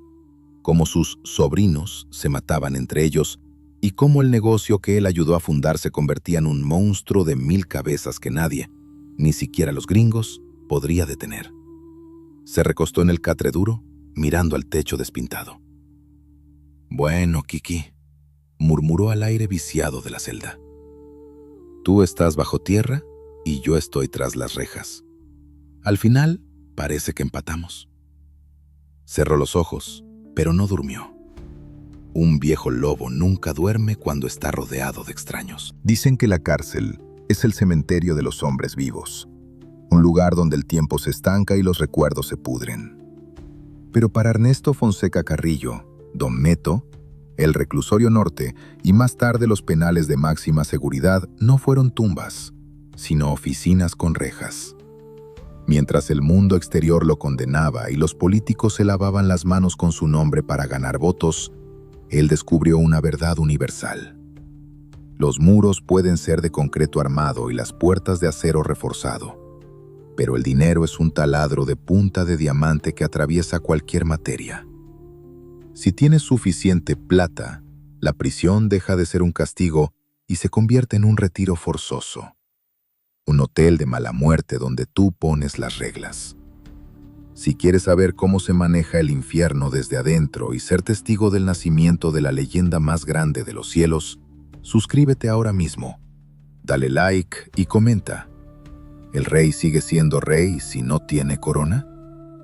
cómo sus sobrinos se mataban entre ellos y cómo el negocio que él ayudó a fundar se convertía en un monstruo de 1000 cabezas que nadie, ni siquiera los gringos, podría detener. Se recostó en el catre duro, mirando al techo despintado. «Bueno, Kiki», murmuró al aire viciado de la celda. «Tú estás bajo tierra y yo estoy tras las rejas. Al final, parece que empatamos». Cerró los ojos, pero no durmió. Un viejo lobo nunca duerme cuando está rodeado de extraños. Dicen que la cárcel es el cementerio de los hombres vivos, un lugar donde el tiempo se estanca y los recuerdos se pudren. Pero para Ernesto Fonseca Carrillo, Don Neto, el reclusorio norte y más tarde los penales de máxima seguridad no fueron tumbas, sino oficinas con rejas. Mientras el mundo exterior lo condenaba y los políticos se lavaban las manos con su nombre para ganar votos, él descubrió una verdad universal. Los muros pueden ser de concreto armado y las puertas de acero reforzado, pero el dinero es un taladro de punta de diamante que atraviesa cualquier materia. Si tienes suficiente plata, la prisión deja de ser un castigo y se convierte en un retiro forzoso. Un hotel de mala muerte donde tú pones las reglas. Si quieres saber cómo se maneja el infierno desde adentro y ser testigo del nacimiento de la leyenda más grande de los cielos, suscríbete ahora mismo, dale like y comenta. ¿El rey sigue siendo rey si no tiene corona?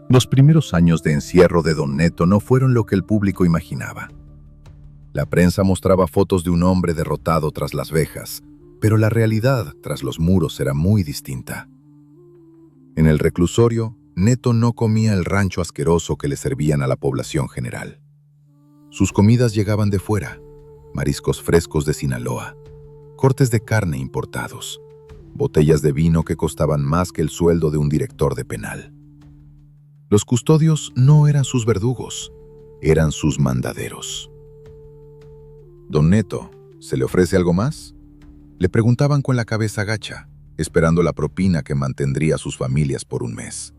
Los primeros años de encierro de Don Neto no fueron lo que el público imaginaba. La prensa mostraba fotos de un hombre derrotado tras las rejas, pero la realidad tras los muros era muy distinta. En el reclusorio, Neto no comía el rancho asqueroso que le servían a la población general. Sus comidas llegaban de fuera, mariscos frescos de Sinaloa, cortes de carne importados, botellas de vino que costaban más que el sueldo de un director de penal. Los custodios no eran sus verdugos, eran sus mandaderos. «Don Neto, ¿se le ofrece algo más?», le preguntaban con la cabeza gacha, esperando la propina que mantendría a sus familias por un mes.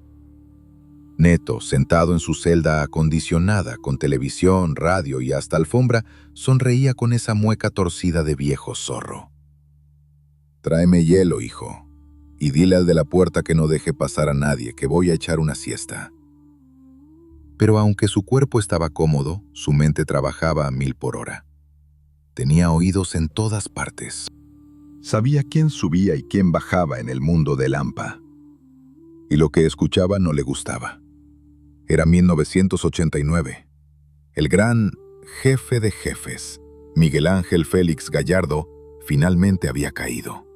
Neto, sentado en su celda acondicionada con televisión, radio y hasta alfombra, sonreía con esa mueca torcida de viejo zorro. «Tráeme hielo, hijo, y dile al de la puerta que no deje pasar a nadie, que voy a echar una siesta». Pero aunque su cuerpo estaba cómodo, su mente trabajaba a 1000 por hora. Tenía oídos en todas partes. Sabía quién subía y quién bajaba en el mundo del AMPA. Y lo que escuchaba no le gustaba. Era 1989. El gran jefe de jefes, Miguel Ángel Félix Gallardo, finalmente había caído.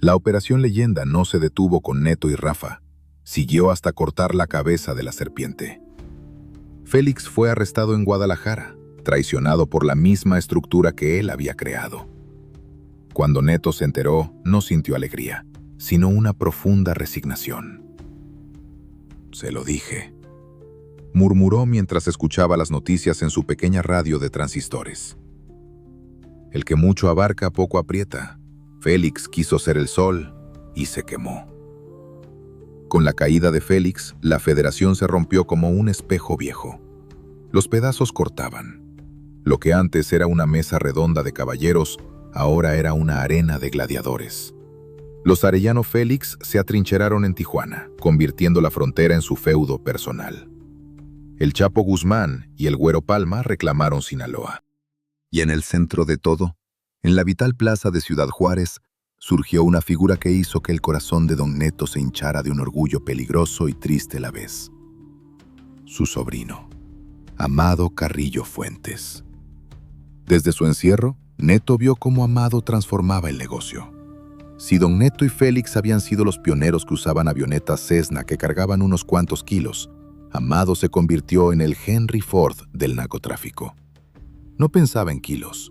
La Operación Leyenda no se detuvo con Neto y Rafa, Siguió hasta cortar la cabeza de la serpiente. Félix fue arrestado en Guadalajara, traicionado por la misma estructura que él había creado. Cuando Neto se enteró, no sintió alegría, sino una profunda resignación. «Se lo dije», murmuró mientras escuchaba las noticias en su pequeña radio de transistores. El que mucho abarca, poco aprieta. Félix quiso ser el sol y se quemó. Con la caída de Félix, la federación se rompió como un espejo viejo. Los pedazos cortaban. Lo que antes era una mesa redonda de caballeros, ahora era una arena de gladiadores. Los Arellano Félix se atrincheraron en Tijuana, convirtiendo la frontera en su feudo personal. El Chapo Guzmán y el Güero Palma reclamaron Sinaloa. Y en el centro de todo, en la vital plaza de Ciudad Juárez, surgió una figura que hizo que el corazón de don Neto se hinchara de un orgullo peligroso y triste a la vez. Su sobrino, Amado Carrillo Fuentes. Desde su encierro, Neto vio cómo Amado transformaba el negocio. Si don Neto y Félix habían sido los pioneros que usaban avionetas Cessna que cargaban unos cuantos kilos, Amado se convirtió en el Henry Ford del narcotráfico. No pensaba en kilos,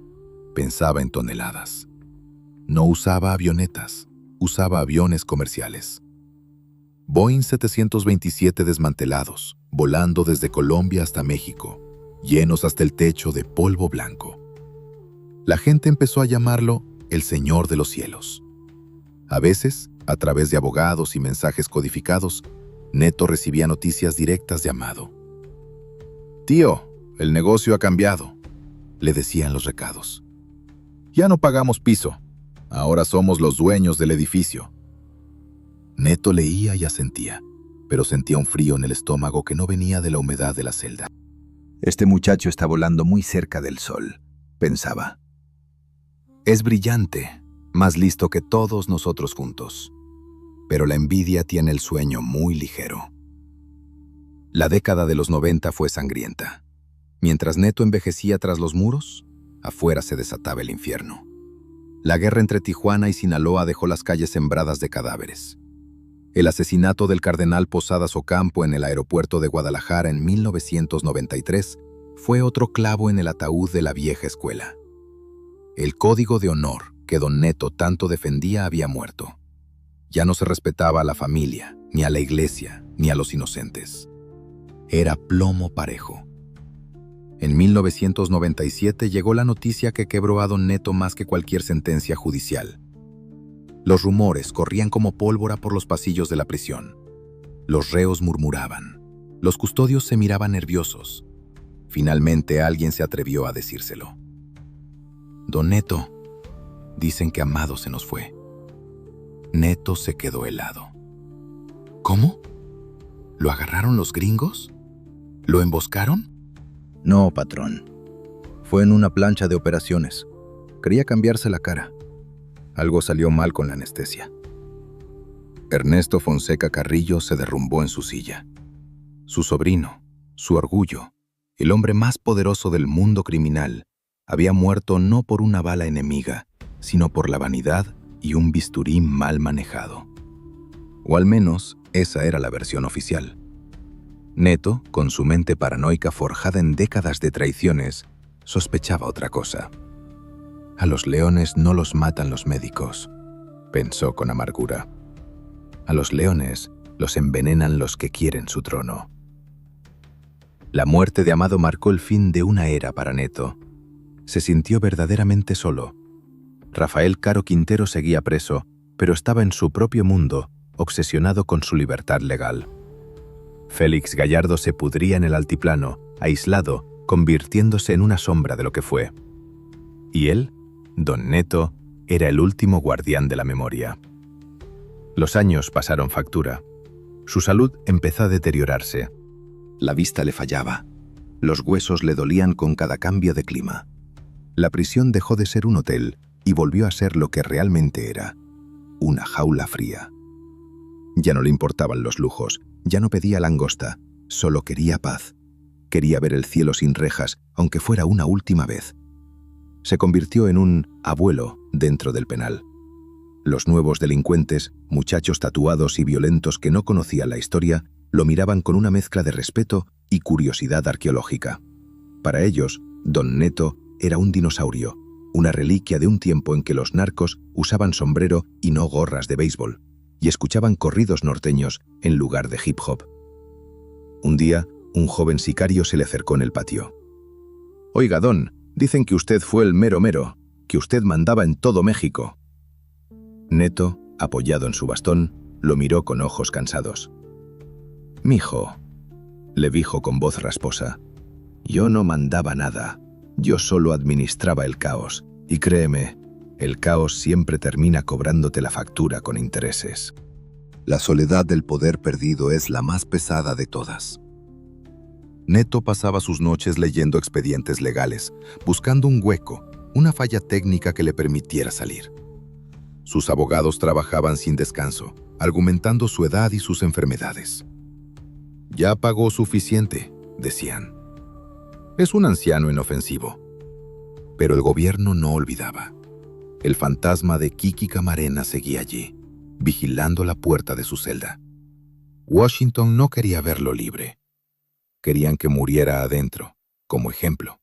pensaba en toneladas. No usaba avionetas, usaba aviones comerciales. Boeing 727 desmantelados, volando desde Colombia hasta México, llenos hasta el techo de polvo blanco. La gente empezó a llamarlo el Señor de los Cielos. A veces, a través de abogados y mensajes codificados, Neto recibía noticias directas de Amado. «Tío, el negocio ha cambiado», le decían los recados. «Ya no pagamos piso. Ahora somos los dueños del edificio». Neto leía y asentía, pero sentía un frío en el estómago que no venía de la humedad de la celda. «Este muchacho está volando muy cerca del sol», pensaba. «Es brillante, más listo que todos nosotros juntos. Pero la envidia tiene el sueño muy ligero». La década de los 90 fue sangrienta. Mientras Neto envejecía tras los muros, afuera se desataba el infierno. La guerra entre Tijuana y Sinaloa dejó las calles sembradas de cadáveres. El asesinato del cardenal Posadas Ocampo en el aeropuerto de Guadalajara en 1993 fue otro clavo en el ataúd de la vieja escuela. El código de honor que don Neto tanto defendía había muerto. Ya no se respetaba a la familia, ni a la iglesia, ni a los inocentes. Era plomo parejo. En 1997 llegó la noticia que quebró a don Neto más que cualquier sentencia judicial. Los rumores corrían como pólvora por los pasillos de la prisión. Los reos murmuraban. Los custodios se miraban nerviosos. Finalmente alguien se atrevió a decírselo. «Don Neto, dicen que Amado se nos fue». Neto se quedó helado. «¿Cómo? ¿Lo agarraron los gringos? ¿Lo emboscaron?» «No, patrón. Fue en una plancha de operaciones. Quería cambiarse la cara. Algo salió mal con la anestesia». Ernesto Fonseca Carrillo se derrumbó en su silla. Su sobrino, su orgullo, el hombre más poderoso del mundo criminal, había muerto no por una bala enemiga, sino por la vanidad y un bisturí mal manejado. O al menos, esa era la versión oficial. Neto, con su mente paranoica forjada en décadas de traiciones, sospechaba otra cosa. «A los leones no los matan los médicos», pensó con amargura. «A los leones los envenenan los que quieren su trono». La muerte de Amado marcó el fin de una era para Neto. Se sintió verdaderamente solo. Rafael Caro Quintero seguía preso, pero estaba en su propio mundo, obsesionado con su libertad legal. Félix Gallardo se pudría en el altiplano, aislado, convirtiéndose en una sombra de lo que fue. Y él, don Neto, era el último guardián de la memoria. Los años pasaron factura. Su salud empezó a deteriorarse. La vista le fallaba. Los huesos le dolían con cada cambio de clima. La prisión dejó de ser un hotel y volvió a ser lo que realmente era: una jaula fría. Ya no le importaban los lujos, ya no pedía langosta, solo quería paz. Quería ver el cielo sin rejas, aunque fuera una última vez. Se convirtió en un abuelo dentro del penal. Los nuevos delincuentes, muchachos tatuados y violentos que no conocían la historia, lo miraban con una mezcla de respeto y curiosidad arqueológica. Para ellos, Don Neto era un dinosaurio, una reliquia de un tiempo en que los narcos usaban sombrero y no gorras de béisbol, y escuchaban corridos norteños en lugar de hip hop. Un día, un joven sicario se le acercó en el patio. «Oiga, Don, dicen que usted fue el mero mero, que usted mandaba en todo México». Neto, apoyado en su bastón, lo miró con ojos cansados. «Mijo», le dijo con voz rasposa, «yo no mandaba nada, yo solo administraba el caos, y créeme, el caos siempre termina cobrándote la factura con intereses». La soledad del poder perdido es la más pesada de todas. Neto pasaba sus noches leyendo expedientes legales, buscando un hueco, una falla técnica que le permitiera salir. Sus abogados trabajaban sin descanso, argumentando su edad y sus enfermedades. «Ya pagó suficiente», decían. «Es un anciano inofensivo». Pero el gobierno no olvidaba. El fantasma de Kiki Camarena seguía allí, vigilando la puerta de su celda. Washington no quería verlo libre. Querían que muriera adentro, como ejemplo.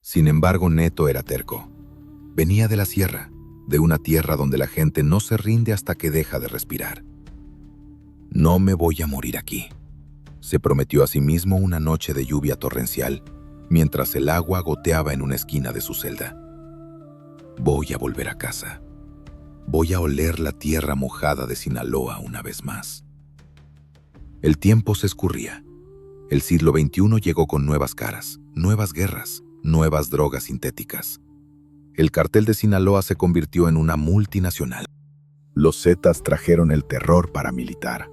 Sin embargo, Neto era terco. Venía de la sierra, de una tierra donde la gente no se rinde hasta que deja de respirar. «No me voy a morir aquí», se prometió a sí mismo una noche de lluvia torrencial, mientras el agua goteaba en una esquina de su celda. «Voy a volver a casa. Voy a oler la tierra mojada de Sinaloa una vez más». El tiempo se escurría. El siglo XXI llegó con nuevas caras, nuevas guerras, nuevas drogas sintéticas. El cartel de Sinaloa se convirtió en una multinacional. Los Zetas trajeron el terror paramilitar.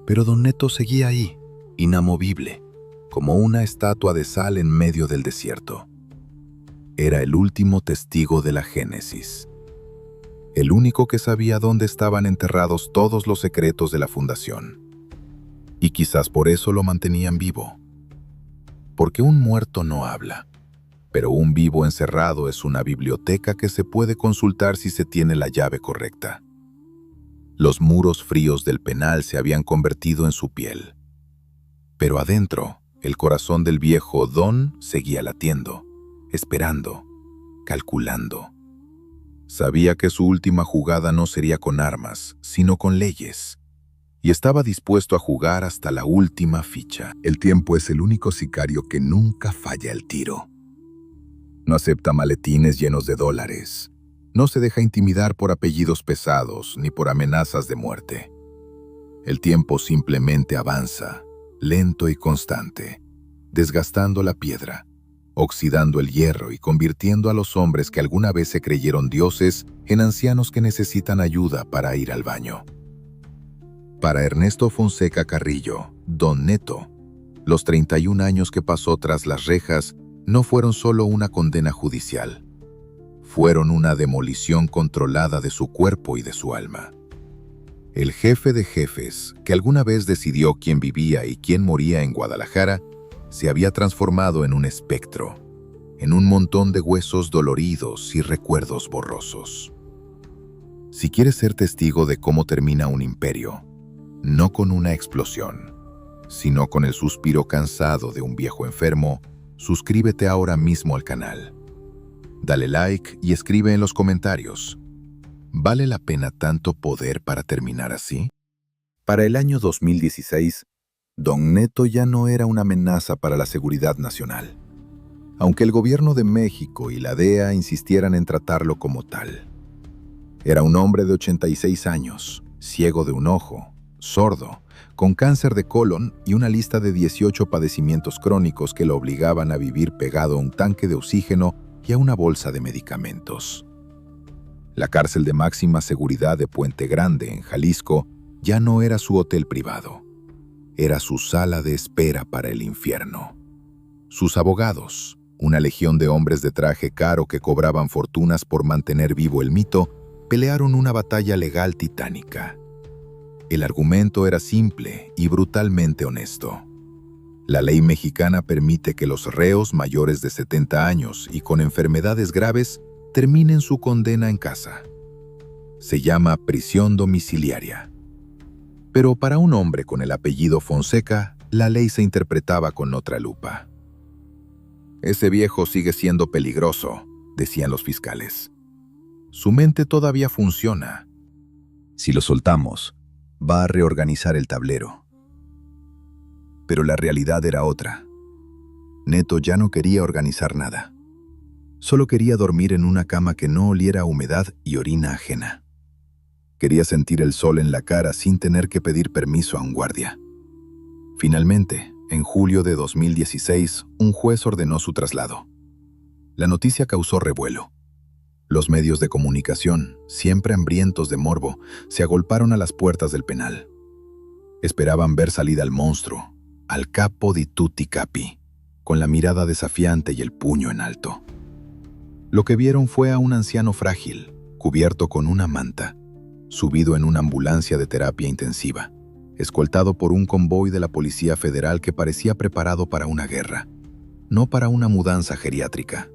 Pero Don Neto seguía ahí, inamovible, como una estatua de sal en medio del desierto. Era el último testigo de la Génesis. El único que sabía dónde estaban enterrados todos los secretos de la fundación. Y quizás por eso lo mantenían vivo. Porque un muerto no habla. Pero un vivo encerrado es una biblioteca que se puede consultar si se tiene la llave correcta. Los muros fríos del penal se habían convertido en su piel. Pero adentro, el corazón del viejo Don seguía latiendo, esperando, calculando. Sabía que su última jugada no sería con armas, sino con leyes. Y estaba dispuesto a jugar hasta la última ficha. El tiempo es el único sicario que nunca falla el tiro. No acepta maletines llenos de dólares. No se deja intimidar por apellidos pesados ni por amenazas de muerte. El tiempo simplemente avanza, lento y constante, desgastando la piedra, oxidando el hierro y convirtiendo a los hombres que alguna vez se creyeron dioses en ancianos que necesitan ayuda para ir al baño. Para Ernesto Fonseca Carrillo, Don Neto, los 31 años que pasó tras las rejas no fueron solo una condena judicial. Fueron una demolición controlada de su cuerpo y de su alma. El jefe de jefes, que alguna vez decidió quién vivía y quién moría en Guadalajara, se había transformado en un espectro, en un montón de huesos doloridos y recuerdos borrosos. Si quieres ser testigo de cómo termina un imperio, no con una explosión, sino con el suspiro cansado de un viejo enfermo, suscríbete ahora mismo al canal. Dale like y escribe en los comentarios. ¿Vale la pena tanto poder para terminar así? Para el año 2016, Don Neto ya no era una amenaza para la seguridad nacional, aunque el gobierno de México y la DEA insistieran en tratarlo como tal. Era un hombre de 86 años, ciego de un ojo, sordo, con cáncer de colon y una lista de 18 padecimientos crónicos que lo obligaban a vivir pegado a un tanque de oxígeno y a una bolsa de medicamentos. La cárcel de máxima seguridad de Puente Grande, en Jalisco, ya no era su hotel privado. Era su sala de espera para el infierno. Sus abogados, una legión de hombres de traje caro que cobraban fortunas por mantener vivo el mito, pelearon una batalla legal titánica. El argumento era simple y brutalmente honesto. La ley mexicana permite que los reos mayores de 70 años y con enfermedades graves terminen su condena en casa. Se llama prisión domiciliaria. Pero para un hombre con el apellido Fonseca, la ley se interpretaba con otra lupa. Ese viejo sigue siendo peligroso, decían los fiscales. Su mente todavía funciona. Si lo soltamos, va a reorganizar el tablero. Pero la realidad era otra. Neto ya no quería organizar nada. Solo quería dormir en una cama que no oliera a humedad y orina ajena. Quería sentir el sol en la cara sin tener que pedir permiso a un guardia. Finalmente, en julio de 2016, un juez ordenó su traslado. La noticia causó revuelo. Los medios de comunicación, siempre hambrientos de morbo, se agolparon a las puertas del penal. Esperaban ver salir al monstruo, al capo di tutti capi, con la mirada desafiante y el puño en alto. Lo que vieron fue a un anciano frágil, cubierto con una manta, subido en una ambulancia de terapia intensiva, escoltado por un convoy de la Policía Federal que parecía preparado para una guerra, no para una mudanza geriátrica.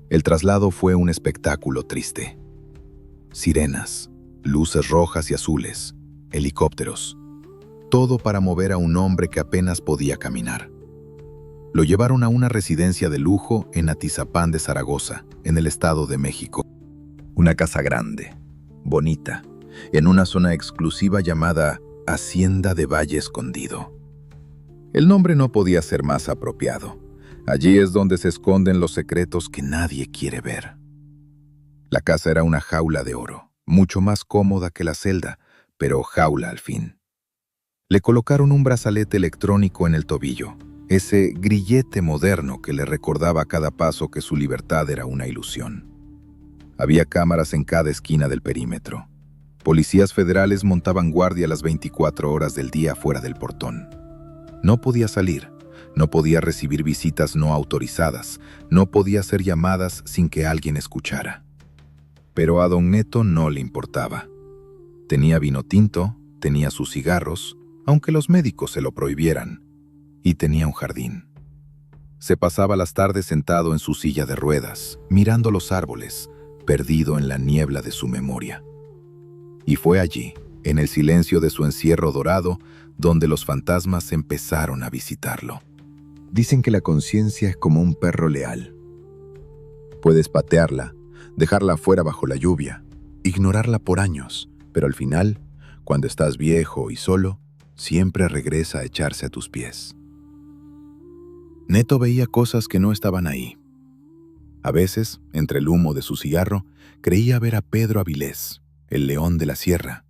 El traslado fue un espectáculo triste. Sirenas, luces rojas y azules, helicópteros, todo para mover a un hombre que apenas podía caminar. Lo llevaron a una residencia de lujo en Atizapán de Zaragoza, en el Estado de México. Una casa grande, bonita, en una zona exclusiva llamada Hacienda de Valle Escondido. El nombre no podía ser más apropiado. Allí es donde se esconden los secretos que nadie quiere ver. La casa era una jaula de oro, mucho más cómoda que la celda, pero jaula al fin. Le colocaron un brazalete electrónico en el tobillo, ese grillete moderno que le recordaba a cada paso que su libertad era una ilusión. Había cámaras en cada esquina del perímetro. Policías federales montaban guardia las 24 horas del día fuera del portón. No podía salir, no podía recibir visitas no autorizadas, no podía hacer llamadas sin que alguien escuchara. Pero a don Neto no le importaba. Tenía vino tinto, tenía sus cigarros, aunque los médicos se lo prohibieran, y tenía un jardín. Se pasaba las tardes sentado en su silla de ruedas, mirando los árboles, perdido en la niebla de su memoria. Y fue allí, en el silencio de su encierro dorado, donde los fantasmas empezaron a visitarlo. Dicen que la conciencia es como un perro leal. Puedes patearla, dejarla afuera bajo la lluvia, ignorarla por años, pero al final, cuando estás viejo y solo, siempre regresa a echarse a tus pies. Neto veía cosas que no estaban ahí. A veces, entre el humo de su cigarro, creía ver a Pedro Avilés, el león de la sierra,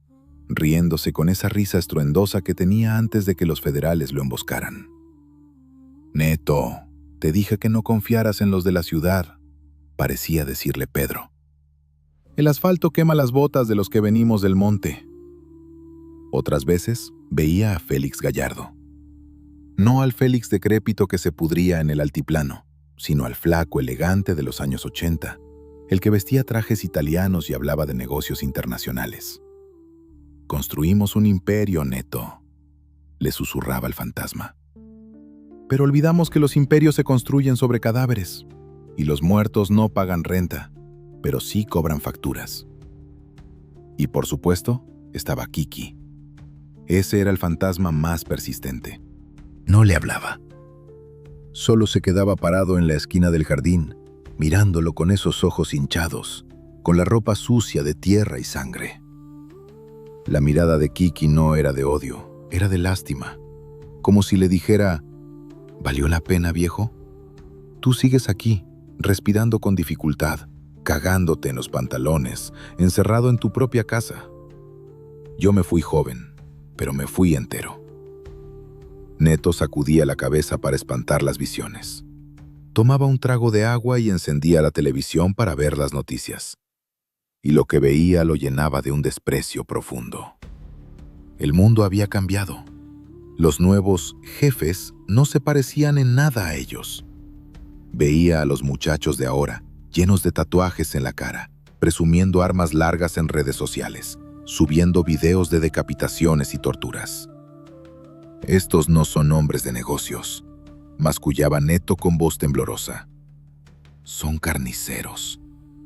riéndose con esa risa estruendosa que tenía antes de que los federales lo emboscaran. «Neto, te dije que no confiaras en los de la ciudad», parecía decirle Pedro. «El asfalto quema las botas de los que venimos del monte». Otras veces veía a Félix Gallardo. No al Félix decrépito que se pudría en el altiplano, sino al flaco elegante de los años 80, el que vestía trajes italianos y hablaba de negocios internacionales. «Construimos un imperio, Neto», le susurraba el fantasma. «Pero olvidamos que los imperios se construyen sobre cadáveres, y los muertos no pagan renta, pero sí cobran facturas». Y por supuesto, estaba Kiki. Ese era el fantasma más persistente. No le hablaba. Solo se quedaba parado en la esquina del jardín, mirándolo con esos ojos hinchados, con la ropa sucia de tierra y sangre. La mirada de Kiki no era de odio, era de lástima, como si le dijera: «¿Valió la pena, viejo? Tú sigues aquí, respirando con dificultad, cagándote en los pantalones, encerrado en tu propia casa. Yo me fui joven, pero me fui entero». Neto sacudía la cabeza para espantar las visiones. Tomaba un trago de agua y encendía la televisión para ver las noticias. Y lo que veía lo llenaba de un desprecio profundo. El mundo había cambiado. Los nuevos jefes no se parecían en nada a ellos. Veía a los muchachos de ahora, llenos de tatuajes en la cara, presumiendo armas largas en redes sociales, subiendo videos de decapitaciones y torturas. «Estos no son hombres de negocios», mascullaba Neto con voz temblorosa. «Son carniceros,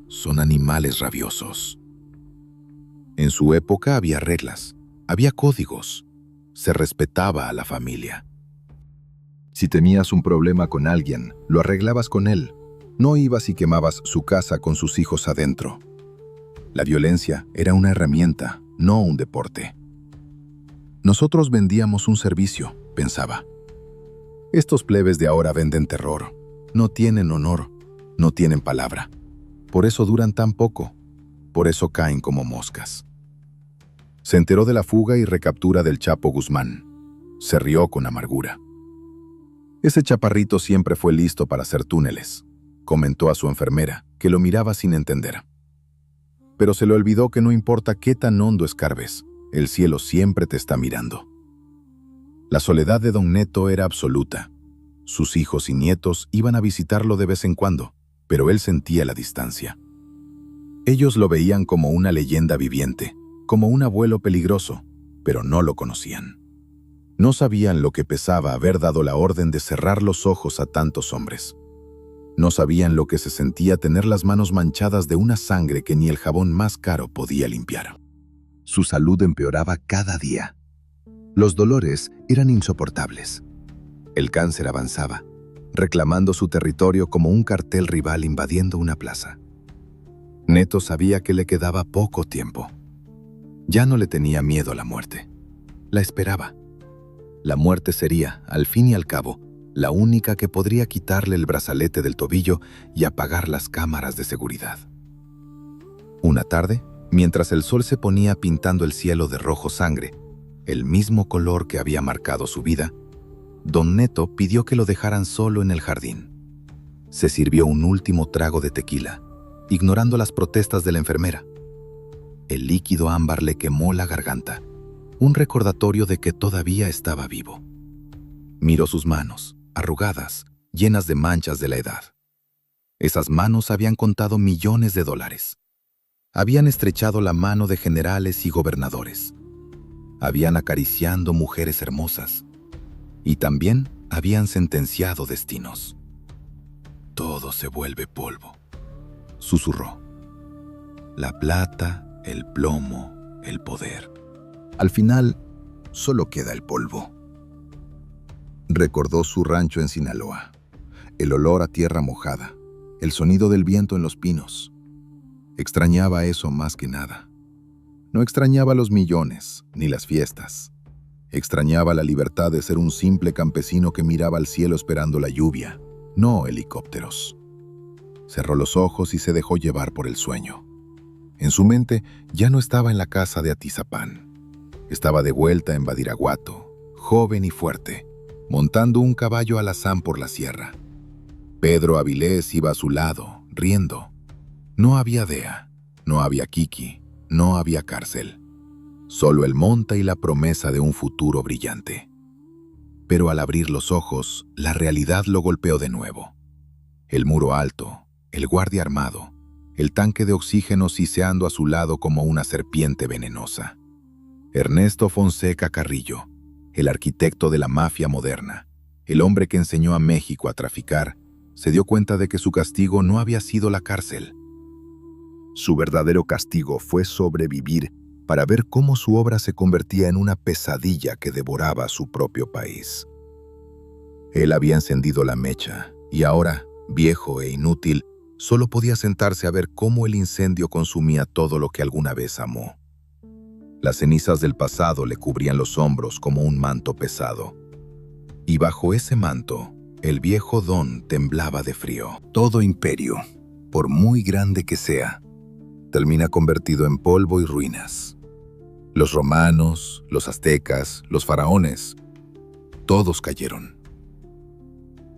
son animales rabiosos». En su época había reglas, había códigos, se respetaba a la familia. Si tenías un problema con alguien, lo arreglabas con él. No ibas y quemabas su casa con sus hijos adentro. La violencia era una herramienta, no un deporte. Nosotros vendíamos un servicio, pensaba. Estos plebes de ahora venden terror. No tienen honor, no tienen palabra. Por eso duran tan poco, por eso caen como moscas. Se enteró de la fuga y recaptura del Chapo Guzmán. Se rió con amargura. Ese chaparrito siempre fue listo para hacer túneles, comentó a su enfermera, que lo miraba sin entender. Pero se le olvidó que no importa qué tan hondo escarbes, el cielo siempre te está mirando. La soledad de don Neto era absoluta. Sus hijos y nietos iban a visitarlo de vez en cuando, pero él sentía la distancia. Ellos lo veían como una leyenda viviente, como un abuelo peligroso, pero no lo conocían. No sabían lo que pesaba haber dado la orden de cerrar los ojos a tantos hombres. No sabían lo que se sentía tener las manos manchadas de una sangre que ni el jabón más caro podía limpiar. Su salud empeoraba cada día. Los dolores eran insoportables. El cáncer avanzaba, reclamando su territorio como un cartel rival invadiendo una plaza. Neto sabía que le quedaba poco tiempo. Ya no le tenía miedo a la muerte. La esperaba. La muerte sería, al fin y al cabo, la única que podría quitarle el brazalete del tobillo y apagar las cámaras de seguridad. Una tarde, mientras el sol se ponía pintando el cielo de rojo sangre, el mismo color que había marcado su vida, don Neto pidió que lo dejaran solo en el jardín. Se sirvió un último trago de tequila, ignorando las protestas de la enfermera. El líquido ámbar le quemó la garganta, un recordatorio de que todavía estaba vivo. Miró sus manos, arrugadas, llenas de manchas de la edad. Esas manos habían contado millones de dólares. Habían estrechado la mano de generales y gobernadores. Habían acariciado mujeres hermosas. Y también habían sentenciado destinos. Todo se vuelve polvo, susurró. La plata, el plomo, el poder. Al final, solo queda el polvo. Recordó su rancho en Sinaloa, el olor a tierra mojada, el sonido del viento en los pinos. Extrañaba eso más que nada. No extrañaba los millones, ni las fiestas. Extrañaba la libertad de ser un simple campesino que miraba al cielo esperando la lluvia, no helicópteros. Cerró los ojos y se dejó llevar por el sueño. En su mente ya no estaba en la casa de Atizapán. Estaba de vuelta en Badiraguato, joven y fuerte, montando un caballo alazán por la sierra. Pedro Avilés iba a su lado, riendo. No había DEA, no había Kiki, no había cárcel. Solo el monte y la promesa de un futuro brillante. Pero al abrir los ojos, la realidad lo golpeó de nuevo. El muro alto, el guardia armado, el tanque de oxígeno siseando a su lado como una serpiente venenosa. Ernesto Fonseca Carrillo, el arquitecto de la mafia moderna, el hombre que enseñó a México a traficar, se dio cuenta de que su castigo no había sido la cárcel. Su verdadero castigo fue sobrevivir para ver cómo su obra se convertía en una pesadilla que devoraba su propio país. Él había encendido la mecha y ahora, viejo e inútil, solo podía sentarse a ver cómo el incendio consumía todo lo que alguna vez amó. Las cenizas del pasado le cubrían los hombros como un manto pesado. Y bajo ese manto, el viejo don temblaba de frío. Todo imperio, por muy grande que sea, termina convertido en polvo y ruinas. Los romanos, los aztecas, los faraones, todos cayeron.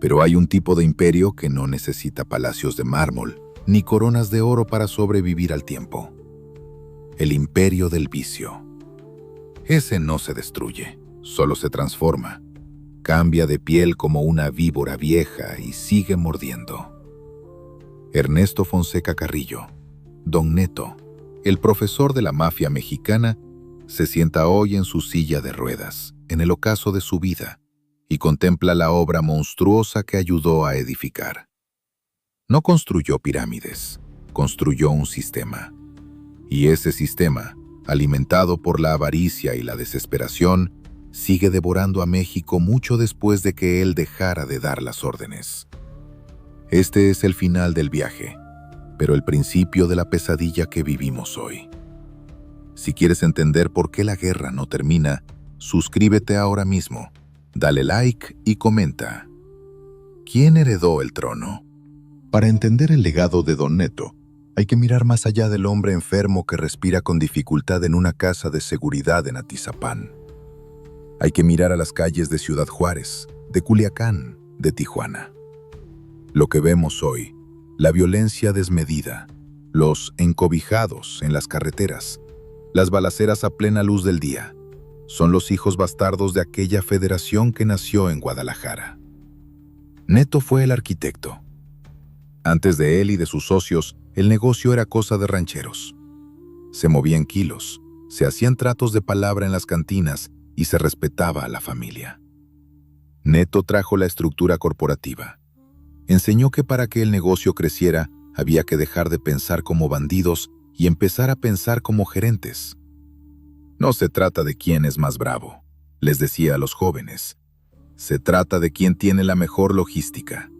Pero hay un tipo de imperio que no necesita palacios de mármol ni coronas de oro para sobrevivir al tiempo. El imperio del vicio. Ese no se destruye, solo se transforma. Cambia de piel como una víbora vieja y sigue mordiendo. Ernesto Fonseca Carrillo, don Neto, el profesor de la mafia mexicana, se sienta hoy en su silla de ruedas, en el ocaso de su vida, y contempla la obra monstruosa que ayudó a edificar. No construyó pirámides, construyó un sistema. Y ese sistema alimentado por la avaricia y la desesperación, sigue devorando a México mucho después de que él dejara de dar las órdenes. Este es el final del viaje, pero el principio de la pesadilla que vivimos hoy. Si quieres entender por qué la guerra no termina, suscríbete ahora mismo, dale like y comenta. ¿Quién heredó el trono? Para entender el legado de Don Neto, hay que mirar más allá del hombre enfermo que respira con dificultad en una casa de seguridad en Atizapán. Hay que mirar a las calles de Ciudad Juárez, de Culiacán, de Tijuana. Lo que vemos hoy, la violencia desmedida, los encobijados en las carreteras, las balaceras a plena luz del día, son los hijos bastardos de aquella federación que nació en Guadalajara. Neto fue el arquitecto. Antes de él y de sus socios, el negocio era cosa de rancheros. Se movían kilos, se hacían tratos de palabra en las cantinas y se respetaba a la familia. Neto trajo la estructura corporativa. Enseñó que para que el negocio creciera, había que dejar de pensar como bandidos y empezar a pensar como gerentes. No se trata de quién es más bravo, les decía a los jóvenes. Se trata de quién tiene la mejor logística.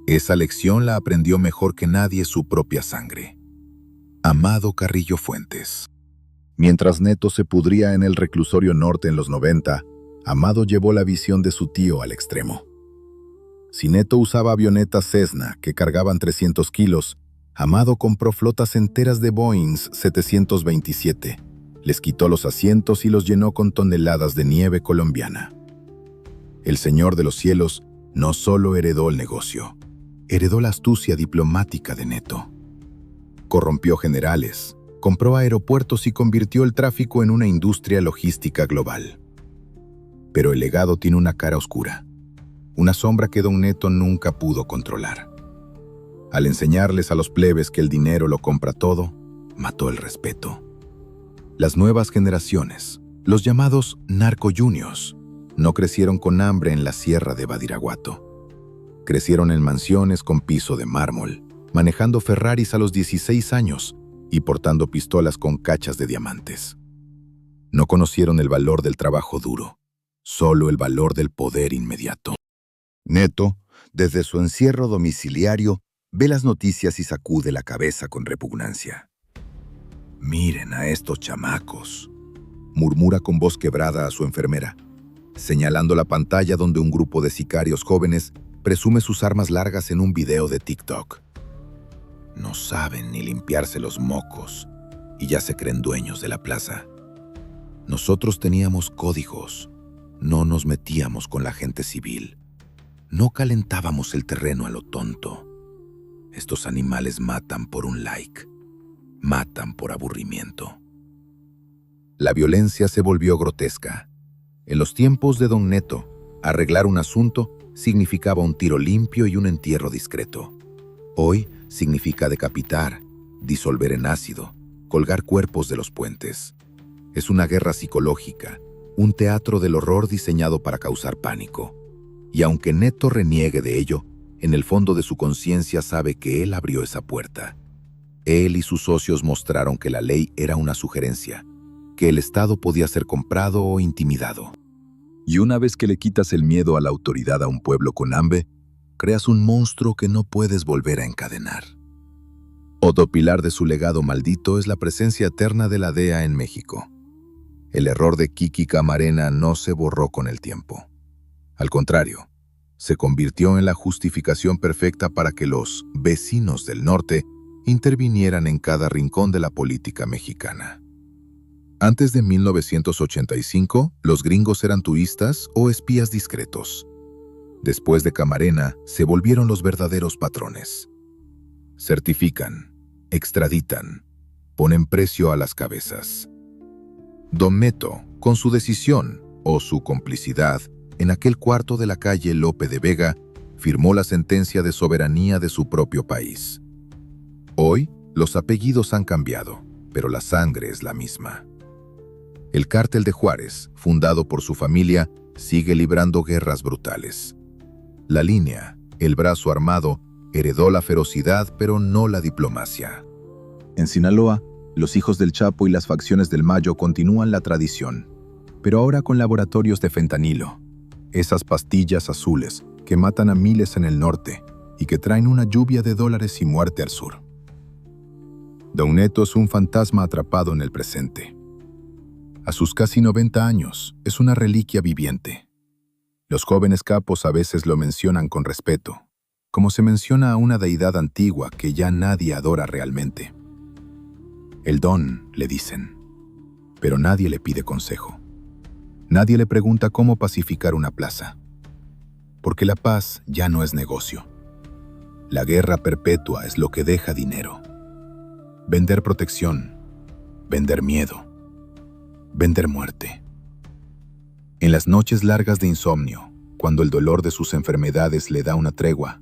Esa lección la aprendió mejor que nadie su propia sangre. Amado Carrillo Fuentes. Mientras Neto se pudría en el reclusorio norte en los 90, Amado llevó la visión de su tío al extremo. Si Neto usaba avionetas Cessna que cargaban 300 kilos, Amado compró flotas enteras de Boeing 727, les quitó los asientos y los llenó con toneladas de nieve colombiana. El Señor de los Cielos no solo heredó el negocio, heredó la astucia diplomática de Neto. Corrompió generales, compró aeropuertos y convirtió el tráfico en una industria logística global. Pero el legado tiene una cara oscura, una sombra que Don Neto nunca pudo controlar. Al enseñarles a los plebes que el dinero lo compra todo, mató el respeto. Las nuevas generaciones, los llamados narcoyunios, no crecieron con hambre en la sierra de Badiraguato. Crecieron en mansiones con piso de mármol, manejando Ferraris a los 16 años y portando pistolas con cachas de diamantes. No conocieron el valor del trabajo duro, solo el valor del poder inmediato. Neto, desde su encierro domiciliario, ve las noticias y sacude la cabeza con repugnancia. «Miren a estos chamacos», murmura con voz quebrada a su enfermera, señalando la pantalla donde un grupo de sicarios jóvenes presume sus armas largas en un video de TikTok. No saben ni limpiarse los mocos y ya se creen dueños de la plaza. Nosotros teníamos códigos, no nos metíamos con la gente civil, no calentábamos el terreno a lo tonto. Estos animales matan por un like, matan por aburrimiento. La violencia se volvió grotesca. En los tiempos de Don Neto, arreglar un asunto significaba un tiro limpio y un entierro discreto. Hoy significa decapitar, disolver en ácido, colgar cuerpos de los puentes. Es una guerra psicológica, un teatro del horror diseñado para causar pánico. Y aunque Neto reniegue de ello, en el fondo de su conciencia sabe que él abrió esa puerta. Él y sus socios mostraron que la ley era una sugerencia, que el Estado podía ser comprado o intimidado. Y una vez que le quitas el miedo a la autoridad a un pueblo con hambre, creas un monstruo que no puedes volver a encadenar. Otro pilar de su legado maldito es la presencia eterna de la DEA en México. El error de Kiki Camarena no se borró con el tiempo. Al contrario, se convirtió en la justificación perfecta para que los vecinos del norte intervinieran en cada rincón de la política mexicana. Antes de 1985, los gringos eran turistas o espías discretos. Después de Camarena, se volvieron los verdaderos patrones. Certifican, extraditan, ponen precio a las cabezas. Don Neto, con su decisión o su complicidad, en aquel cuarto de la calle Lope de Vega, firmó la sentencia de soberanía de su propio país. Hoy, los apellidos han cambiado, pero la sangre es la misma. El Cártel de Juárez, fundado por su familia, sigue librando guerras brutales. La línea, el brazo armado, heredó la ferocidad pero no la diplomacia. En Sinaloa, Los hijos del Chapo y las facciones del Mayo continúan la tradición, pero ahora con laboratorios de fentanilo, esas pastillas azules que matan a miles en el norte y que traen una lluvia de dólares y muerte al sur. Don Neto es un fantasma atrapado en el presente. A sus casi 90 años, es una reliquia viviente. Los jóvenes capos a veces lo mencionan con respeto, como se menciona a una deidad antigua que ya nadie adora realmente. El Don, le dicen, pero nadie le pide consejo. Nadie le pregunta cómo pacificar una plaza, porque la paz ya no es negocio. La guerra perpetua es lo que deja dinero. Vender protección, vender miedo, vender muerte. En las noches largas de insomnio, cuando el dolor de sus enfermedades le da una tregua,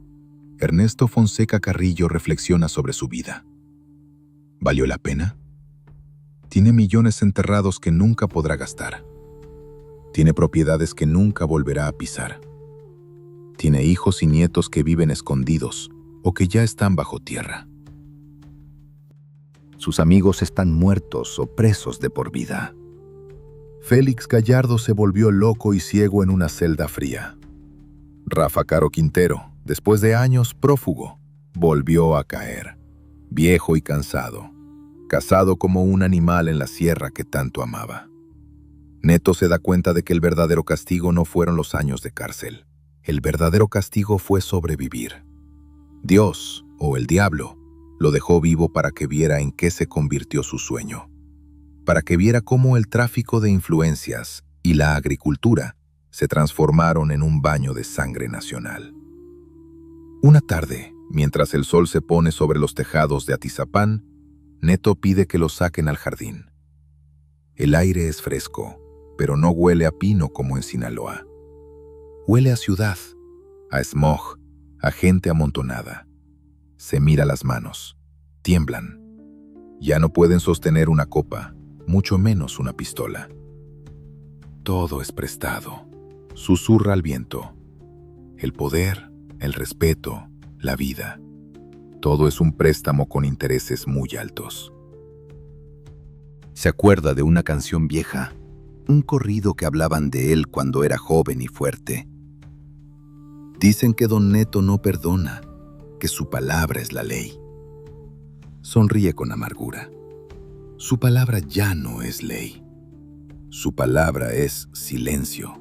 Ernesto Fonseca Carrillo reflexiona sobre su vida. ¿Valió la pena? Tiene millones enterrados que nunca podrá gastar. Tiene propiedades que nunca volverá a pisar. Tiene hijos y nietos que viven escondidos o que ya están bajo tierra. Sus amigos están muertos o presos de por vida. Félix Gallardo se volvió loco y ciego en una celda fría. Rafa Caro Quintero, después de años prófugo, volvió a caer, viejo y cansado, cazado como un animal en la sierra que tanto amaba. Neto se da cuenta de que el verdadero castigo no fueron los años de cárcel. El verdadero castigo fue sobrevivir. Dios, o el diablo, lo dejó vivo para que viera en qué se convirtió su sueño. Para que viera cómo el tráfico de influencias y la agricultura se transformaron en un baño de sangre nacional. Una tarde, mientras el sol se pone sobre los tejados de Atizapán, Neto pide que lo saquen al jardín. El aire es fresco, pero no huele a pino como en Sinaloa. Huele a ciudad, a smog, a gente amontonada. Se mira las manos, tiemblan. Ya no pueden sostener una copa, mucho menos una pistola. Todo es prestado, susurra al viento. El poder, el respeto, la vida. Todo es un préstamo con intereses muy altos. Se acuerda de una canción vieja, un corrido que hablaban de él cuando era joven y fuerte. Dicen que Don Neto no perdona, que su palabra es la ley. Sonríe con amargura. Su palabra ya no es ley. Su palabra es silencio.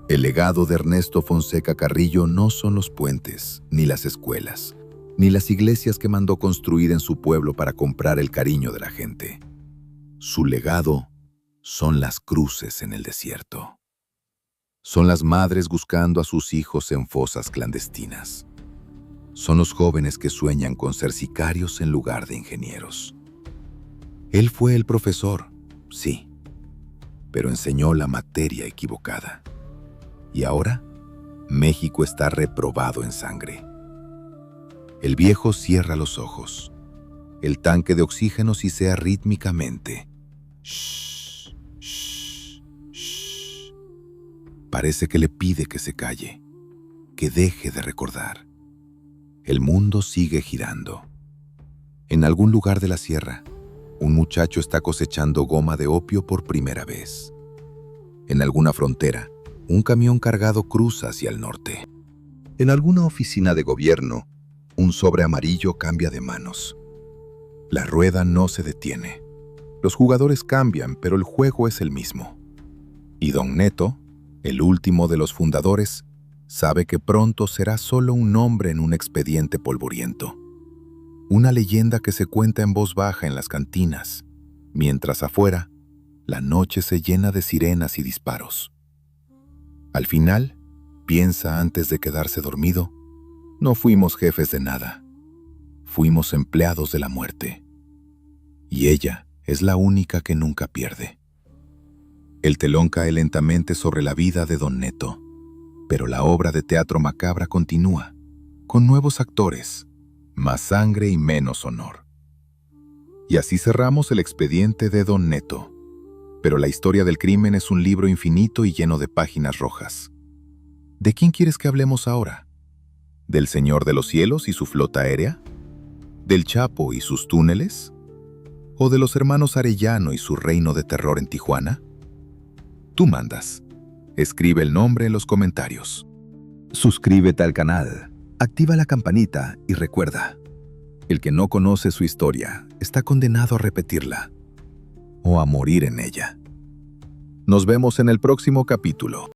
El legado de Ernesto Fonseca Carrillo no son los puentes, ni las escuelas, ni las iglesias que mandó construir en su pueblo para comprar el cariño de la gente. Su legado son las cruces en el desierto. Son las madres buscando a sus hijos en fosas clandestinas. Son los jóvenes que sueñan con ser sicarios en lugar de ingenieros. Él fue el profesor, sí, pero enseñó la materia equivocada. Y ahora, México está reprobado en sangre. El viejo cierra los ojos. El tanque de oxígeno sisea rítmicamente. Shh, shh, shh. Parece que le pide que se calle, que deje de recordar. El mundo sigue girando. En algún lugar de la sierra, un muchacho está cosechando goma de opio por primera vez. En alguna frontera, un camión cargado cruza hacia el norte. En alguna oficina de gobierno, un sobre amarillo cambia de manos. La rueda no se detiene. Los jugadores cambian, pero el juego es el mismo. Y Don Neto, el último de los fundadores, sabe que pronto será solo un nombre en un expediente polvoriento. Una leyenda que se cuenta en voz baja en las cantinas, mientras afuera, la noche se llena de sirenas y disparos. Al final, piensa antes de quedarse dormido, no fuimos jefes de nada. Fuimos empleados de la muerte. Y ella es la única que nunca pierde. El telón cae lentamente sobre la vida de Don Neto, pero la obra de teatro macabra continúa, con nuevos actores, más sangre y menos honor. Y así cerramos el expediente de Don Neto. Pero la historia del crimen es un libro infinito y lleno de páginas rojas. ¿De quién quieres que hablemos ahora? ¿Del Señor de los Cielos y su flota aérea? ¿Del Chapo y sus túneles? ¿O de los hermanos Arellano y su reino de terror en Tijuana? Tú mandas. Escribe el nombre en los comentarios. Suscríbete al canal, activa la campanita y recuerda, el que no conoce su historia está condenado a repetirla o a morir en ella. Nos vemos en el próximo capítulo.